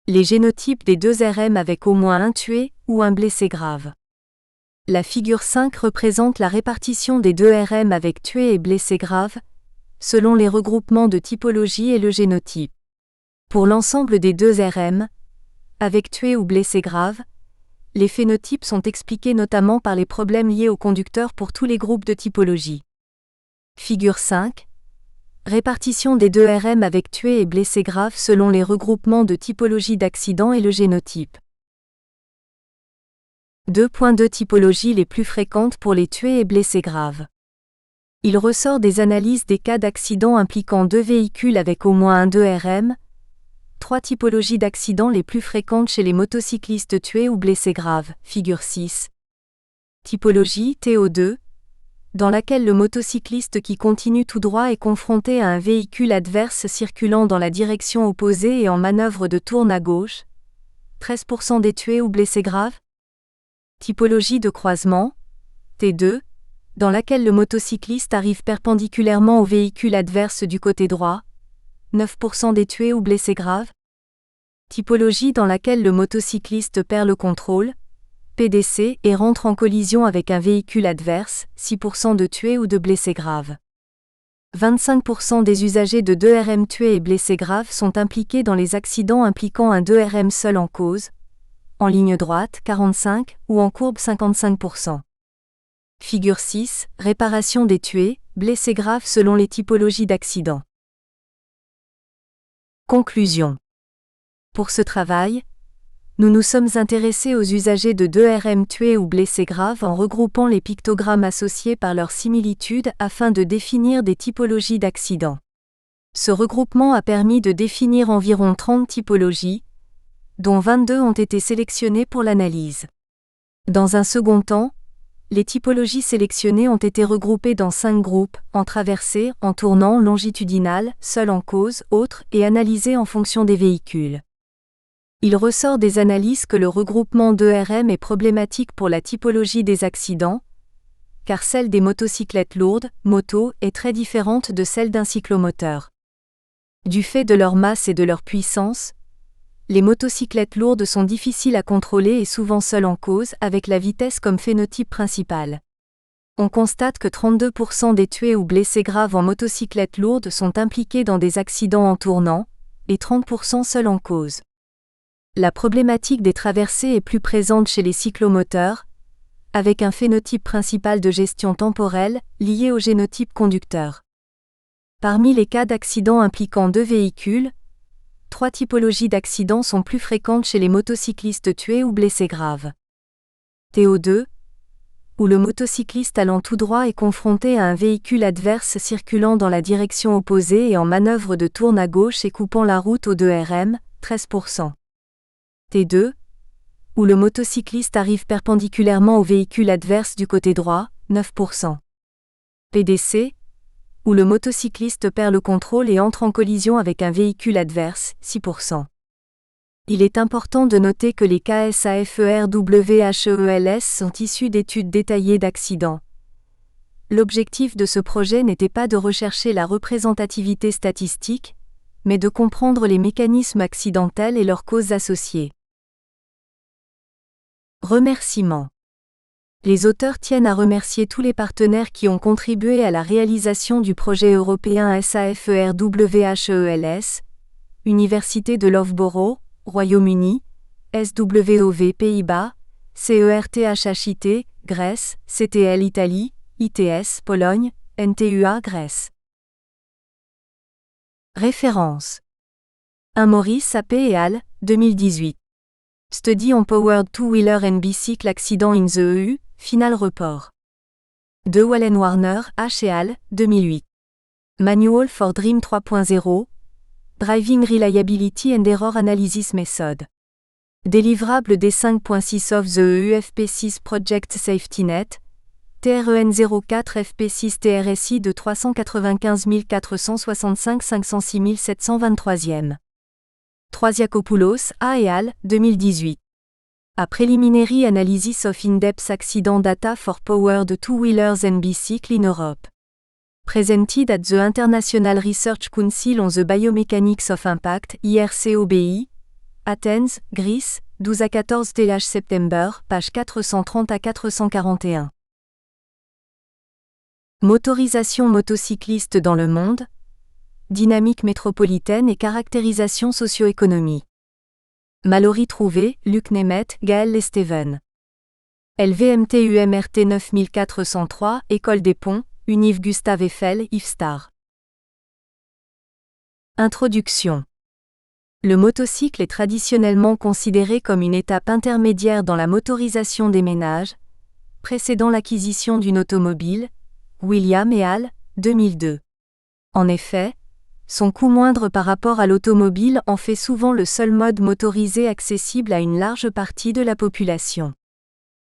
Les génotypes des 2 RM avec au moins un tué ou un blessé grave. La figure 5 représente la répartition des 2 RM avec tués et blessés graves, selon les regroupements de typologie et le génotype. Pour l'ensemble des 2 RM, avec tués ou blessés graves, les phénotypes sont expliqués notamment par les problèmes liés aux conducteurs pour tous les groupes de typologie. Figure 5. Répartition des 2 RM avec tués et blessés graves selon les regroupements de typologie d'accident et le génotype. 2.2 Typologies les plus fréquentes pour les tués et blessés graves. Il ressort des analyses des cas d'accidents impliquant 2 véhicules avec au moins un 2 RM. 3 typologies d'accidents les plus fréquentes chez les motocyclistes tués ou blessés graves, figure 6. Typologie TO2, dans laquelle le motocycliste qui continue tout droit est confronté à un véhicule adverse circulant dans la direction opposée et en manœuvre de tourne à gauche. 13% des tués ou blessés graves. Typologie de croisement T2, dans laquelle le motocycliste arrive perpendiculairement au véhicule adverse du côté droit. 9% des tués ou blessés graves. Typologie dans laquelle le motocycliste perd le contrôle, PDC, et rentre en collision avec un véhicule adverse, 6% de tués ou de blessés graves. 25% des usagers de 2 RM tués et blessés graves sont impliqués dans les accidents impliquant un 2 RM seul en cause, en ligne droite 45 ou en courbe 55%. Figure 6, réparation des tués, blessés graves selon les typologies d'accidents. Conclusion. Pour ce travail, nous nous sommes intéressés aux usagers de 2 RM tués ou blessés graves en regroupant les pictogrammes associés par leur similitude afin de définir des typologies d'accidents. Ce regroupement a permis de définir environ 30 typologies, dont 22 ont été sélectionnées pour l'analyse. Dans un second temps, les typologies sélectionnées ont été regroupées dans 5 groupes, en traversée, en tournant, longitudinal, seul en cause, autres, et analysées en fonction des véhicules. Il ressort des analyses que le regroupement 2 RM est problématique pour la typologie des accidents, car celle des motocyclettes lourdes, moto, est très différente de celle d'un cyclomoteur. Du fait de leur masse et de leur puissance, les motocyclettes lourdes sont difficiles à contrôler et souvent seules en cause avec la vitesse comme phénotype principal. On constate que 32% des tués ou blessés graves en motocyclette lourde sont impliqués dans des accidents en tournant, et 30% seuls en cause. La problématique des traversées est plus présente chez les cyclomoteurs, avec un phénotype principal de gestion temporelle, lié au génotype conducteur. Parmi les cas d'accidents impliquant 2 véhicules, 3 typologies d'accidents sont plus fréquentes chez les motocyclistes tués ou blessés graves. TO2, où le motocycliste allant tout droit est confronté à un véhicule adverse circulant dans la direction opposée et en manœuvre de tourne à gauche et coupant la route aux 2 RM, 13%. T2, où le motocycliste arrive perpendiculairement au véhicule adverse du côté droit, 9%. PDC, où le motocycliste perd le contrôle et entre en collision avec un véhicule adverse, 6%. Il est important de noter que les KSAFERWHELS sont issus d'études détaillées d'accidents. L'objectif de ce projet n'était pas de rechercher la représentativité statistique, mais de comprendre les mécanismes accidentels et leurs causes associées. Remerciements. Les auteurs tiennent à remercier tous les partenaires qui ont contribué à la réalisation du projet européen SAFERWHELS, Université de Loughborough, Royaume-Uni, SWOV Pays-Bas, CERTHHIT, Grèce, CTL Italie, ITS Pologne, NTUA Grèce. Références. 1 Maurice AP et al., 2018. Study on Powered Two-Wheeler and Bicycle Accident in the EU, Final Report. 2 Wallen Warner, H et al., 2008. Manual for Dream 3.0, Driving Reliability and Error Analysis Method. Délivrable D5.6 of the EUFP6 Project Safety Net, TREN 04 FP6 TRSI de 395 465 506 723e. Troisiakopoulos, A et al., 2018. A Preliminary Analysis of In-Depth Accident Data for Powered Two-Wheelers and Bicycle in Europe. Presented at the International Research Council on the Biomechanics of Impact, IRCOBI, Athens, Greece, 12 à 14 September, page 430 à 441. Motorisation motocycliste dans le monde, dynamique métropolitaine et caractérisation socio-économique. Mallory Trouvé, Luc Nemeth, Gaël Lesteven. LVMT UMRT 9403, École des Ponts, Univ Gustave Eiffel, IFSTAR. Introduction. Le motocycle est traditionnellement considéré comme une étape intermédiaire dans la motorisation des ménages, précédant l'acquisition d'une automobile, William et al., 2002. En effet, son coût moindre par rapport à l'automobile en fait souvent le seul mode motorisé accessible à une large partie de la population.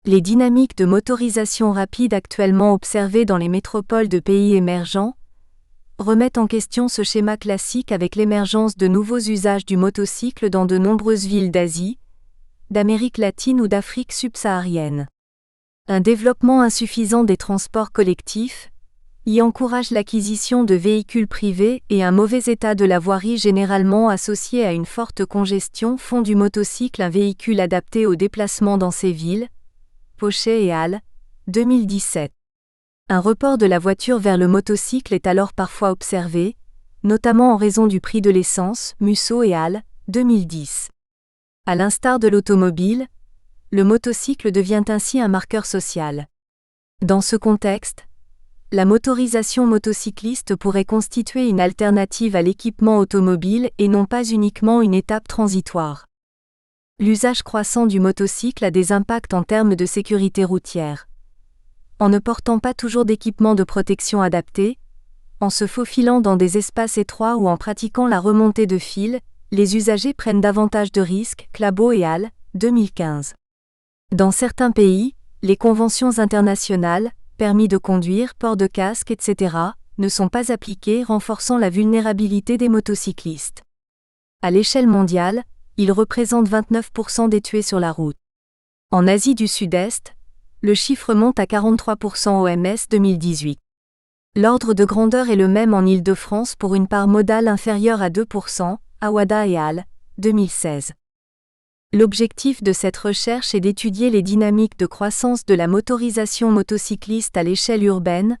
Les dynamiques de motorisation rapide actuellement observées dans les métropoles de pays émergents remettent en question ce schéma classique avec l'émergence de nouveaux usages du motocycle dans de nombreuses villes d'Asie, d'Amérique latine ou d'Afrique subsaharienne. Un développement insuffisant des transports collectifs y encourage l'acquisition de véhicules privés et un mauvais état de la voirie généralement associé à une forte congestion font du motocycle un véhicule adapté au déplacement dans ces villes. Pochet et al., 2017. Un report de la voiture vers le motocycle est alors parfois observé, notamment en raison du prix de l'essence, Musso et al., 2010. À l'instar de l'automobile, le motocycle devient ainsi un marqueur social. Dans ce contexte, la motorisation motocycliste pourrait constituer une alternative à l'équipement automobile et non pas uniquement une étape transitoire. L'usage croissant du motocycle a des impacts en termes de sécurité routière. En ne portant pas toujours d'équipement de protection adapté, en se faufilant dans des espaces étroits ou en pratiquant la remontée de fil, les usagers prennent davantage de risques, Clabot et al., 2015. Dans certains pays, les conventions internationales, permis de conduire, port de casque, etc., ne sont pas appliquées, renforçant la vulnérabilité des motocyclistes. À l'échelle mondiale, ils représentent 29% des tués sur la route. En Asie du Sud-Est, le chiffre monte à 43% OMS 2018. L'ordre de grandeur est le même en Île-de-France pour une part modale inférieure à 2%, Awada et al., 2016. L'objectif de cette recherche est d'étudier les dynamiques de croissance de la motorisation motocycliste à l'échelle urbaine,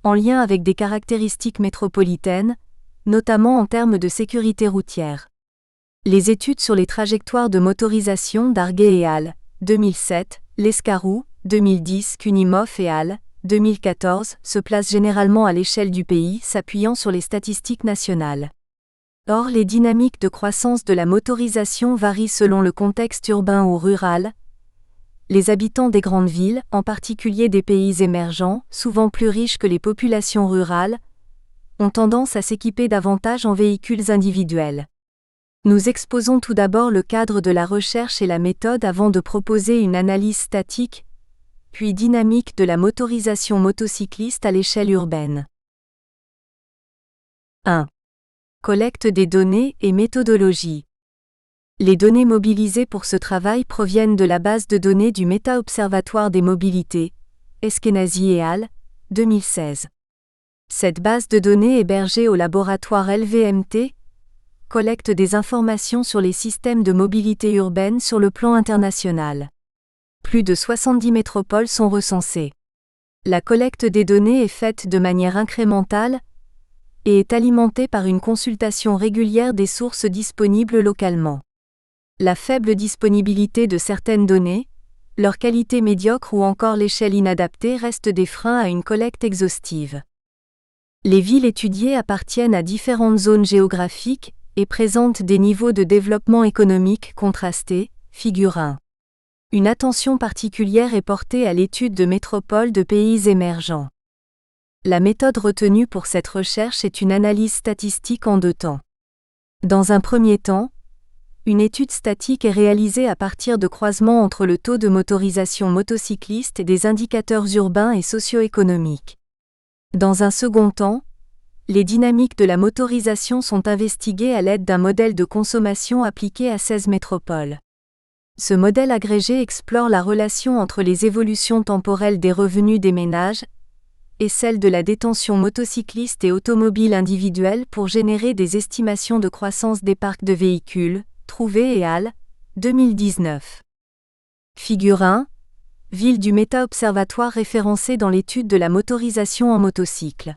en lien avec des caractéristiques métropolitaines, notamment en termes de sécurité routière. Les études sur les trajectoires de motorisation d'Arguet et al., 2007, Lescarou, 2010, Kunimov et al., 2014, se placent généralement à l'échelle du pays, s'appuyant sur les statistiques nationales. Or, les dynamiques de croissance de la motorisation varient selon le contexte urbain ou rural. Les habitants des grandes villes, en particulier des pays émergents, souvent plus riches que les populations rurales, ont tendance à s'équiper davantage en véhicules individuels. Nous exposons tout d'abord le cadre de la recherche et la méthode avant de proposer une analyse statique, puis dynamique de la motorisation motocycliste à l'échelle urbaine. 1. Collecte des données et méthodologie. Les données mobilisées pour ce travail proviennent de la base de données du Méta-Observatoire des mobilités, Eskenazi et al., 2016. Cette base de données hébergée au laboratoire LVMT collecte des informations sur les systèmes de mobilité urbaine sur le plan international. Plus de 70 métropoles sont recensées. La collecte des données est faite de manière incrémentale et est alimentée par une consultation régulière des sources disponibles localement. La faible disponibilité de certaines données, leur qualité médiocre ou encore l'échelle inadaptée restent des freins à une collecte exhaustive. Les villes étudiées appartiennent à différentes zones géographiques et présentent des niveaux de développement économique contrastés, figure 1. Une attention particulière est portée à l'étude de métropoles de pays émergents. La méthode retenue pour cette recherche est une analyse statistique en 2 temps. Dans un premier temps, une étude statique est réalisée à partir de croisements entre le taux de motorisation motocycliste et des indicateurs urbains et socio-économiques. Dans un second temps, les dynamiques de la motorisation sont investiguées à l'aide d'un modèle de consommation appliqué à 16 métropoles. Ce modèle agrégé explore la relation entre les évolutions temporelles des revenus des ménages et celle de la détention motocycliste et automobile individuelle pour générer des estimations de croissance des parcs de véhicules, Trouvé et al. 2019. Figure 1. Ville du méta-observatoire référencé dans l'étude de la motorisation en motocycle.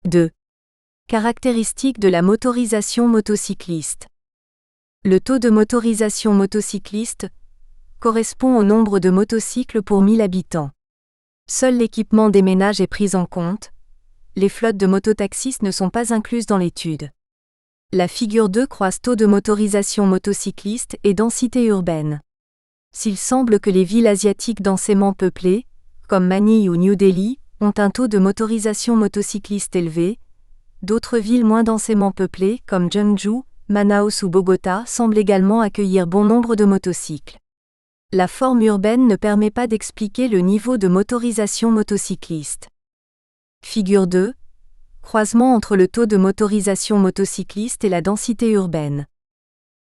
2. Caractéristiques de la motorisation motocycliste. Le taux de motorisation motocycliste correspond au nombre de motocycles pour 1000 habitants. Seul l'équipement des ménages est pris en compte. Les flottes de mototaxis ne sont pas incluses dans l'étude. La figure 2 croise taux de motorisation motocycliste et densité urbaine. S'il semble que les villes asiatiques densément peuplées, comme Manille ou New Delhi, ont un taux de motorisation motocycliste élevé, d'autres villes moins densément peuplées, comme Jeonju, Manaus ou Bogota, semblent également accueillir bon nombre de motocycles. La forme urbaine ne permet pas d'expliquer le niveau de motorisation motocycliste. Figure 2. Croisement entre le taux de motorisation motocycliste et la densité urbaine.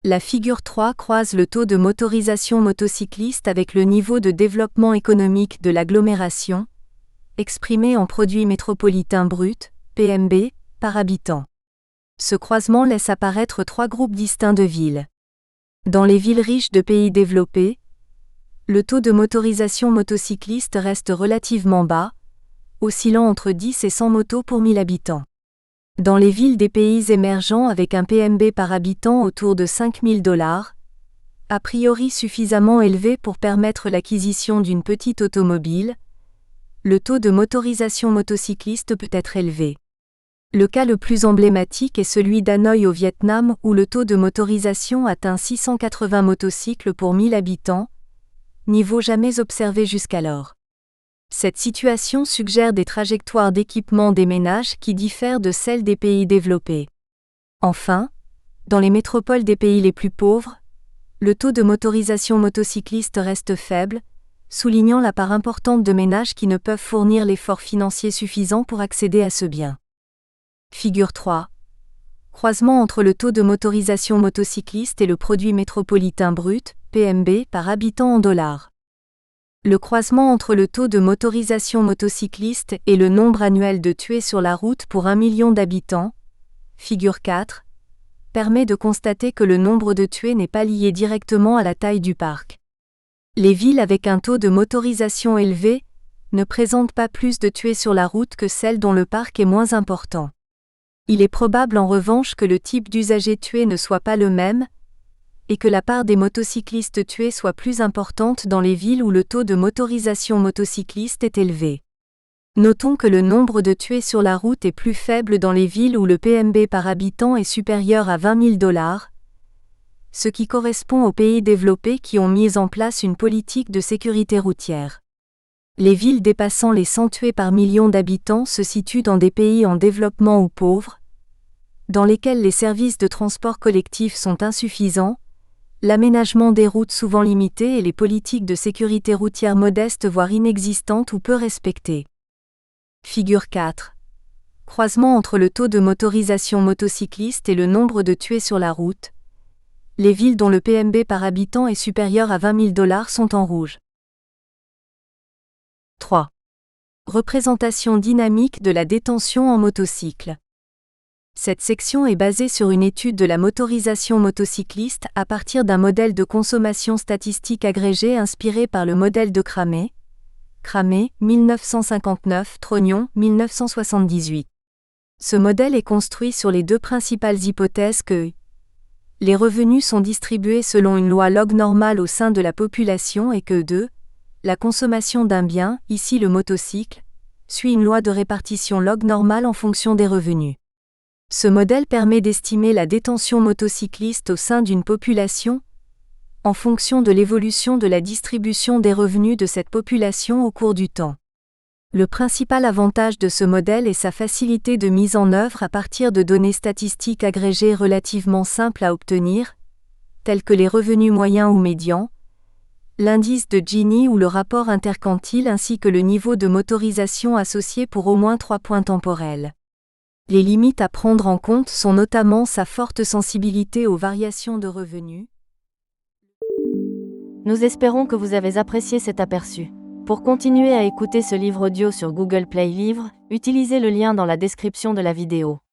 La figure 3 croise le taux de motorisation motocycliste avec le niveau de développement économique de l'agglomération, exprimé en produit métropolitain brut, PMB, par habitant. Ce croisement laisse apparaître 3 groupes distincts de villes. Dans les villes riches de pays développés, le taux de motorisation motocycliste reste relativement bas, oscillant entre 10 et 100 motos pour 1000 habitants. Dans les villes des pays émergents avec un PMB par habitant autour de $5 000, a priori suffisamment élevé pour permettre l'acquisition d'une petite automobile, le taux de motorisation motocycliste peut être élevé. Le cas le plus emblématique est celui d'Hanoï au Vietnam où le taux de motorisation atteint 680 motocycles pour 1000 habitants, niveau jamais observé jusqu'alors. Cette situation suggère des trajectoires d'équipement des ménages qui diffèrent de celles des pays développés. Enfin, dans les métropoles des pays les plus pauvres, le taux de motorisation motocycliste reste faible, soulignant la part importante de ménages qui ne peuvent fournir l'effort financier suffisant pour accéder à ce bien. Figure 3. Croisement entre le taux de motorisation motocycliste et le produit métropolitain brut, PMB, par habitant en dollars. Le croisement entre le taux de motorisation motocycliste et le nombre annuel de tués sur la route pour 1 million d'habitants, figure 4, permet de constater que le nombre de tués n'est pas lié directement à la taille du parc. Les villes avec un taux de motorisation élevé ne présentent pas plus de tués sur la route que celles dont le parc est moins important. Il est probable en revanche que le type d'usagers tués ne soit pas le même, et que la part des motocyclistes tués soit plus importante dans les villes où le taux de motorisation motocycliste est élevé. Notons que le nombre de tués sur la route est plus faible dans les villes où le PMB par habitant est supérieur à $20 000, ce qui correspond aux pays développés qui ont mis en place une politique de sécurité routière. Les villes dépassant les 100 tués par million d'habitants se situent dans des pays en développement ou pauvres, dans lesquels les services de transport collectif sont insuffisants, l'aménagement des routes souvent limité et les politiques de sécurité routière modestes voire inexistantes ou peu respectées. Figure 4. Croisement entre le taux de motorisation motocycliste et le nombre de tués sur la route. Les villes dont le PMB par habitant est supérieur à $20 000 sont en rouge. 3. Représentation dynamique de la détention en motocycle. Cette section est basée sur une étude de la motorisation motocycliste à partir d'un modèle de consommation statistique agrégé inspiré par le modèle de Cramé, 1959, Trognon, 1978. Ce modèle est construit sur les 2 principales hypothèses que les revenus sont distribués selon une loi log normale au sein de la population et que 2. La consommation d'un bien, ici le motocycle, suit une loi de répartition log normale en fonction des revenus. Ce modèle permet d'estimer la détention motocycliste au sein d'une population, en fonction de l'évolution de la distribution des revenus de cette population au cours du temps. Le principal avantage de ce modèle est sa facilité de mise en œuvre à partir de données statistiques agrégées relativement simples à obtenir, telles que les revenus moyens ou médians, l'indice de Gini ou le rapport interquantile ainsi que le niveau de motorisation associé pour au moins 3 points temporels. Les limites à prendre en compte sont notamment sa forte sensibilité aux variations de revenus. Nous espérons que vous avez apprécié cet aperçu. Pour continuer à écouter ce livre audio sur Google Play Livres, utilisez le lien dans la description de la vidéo.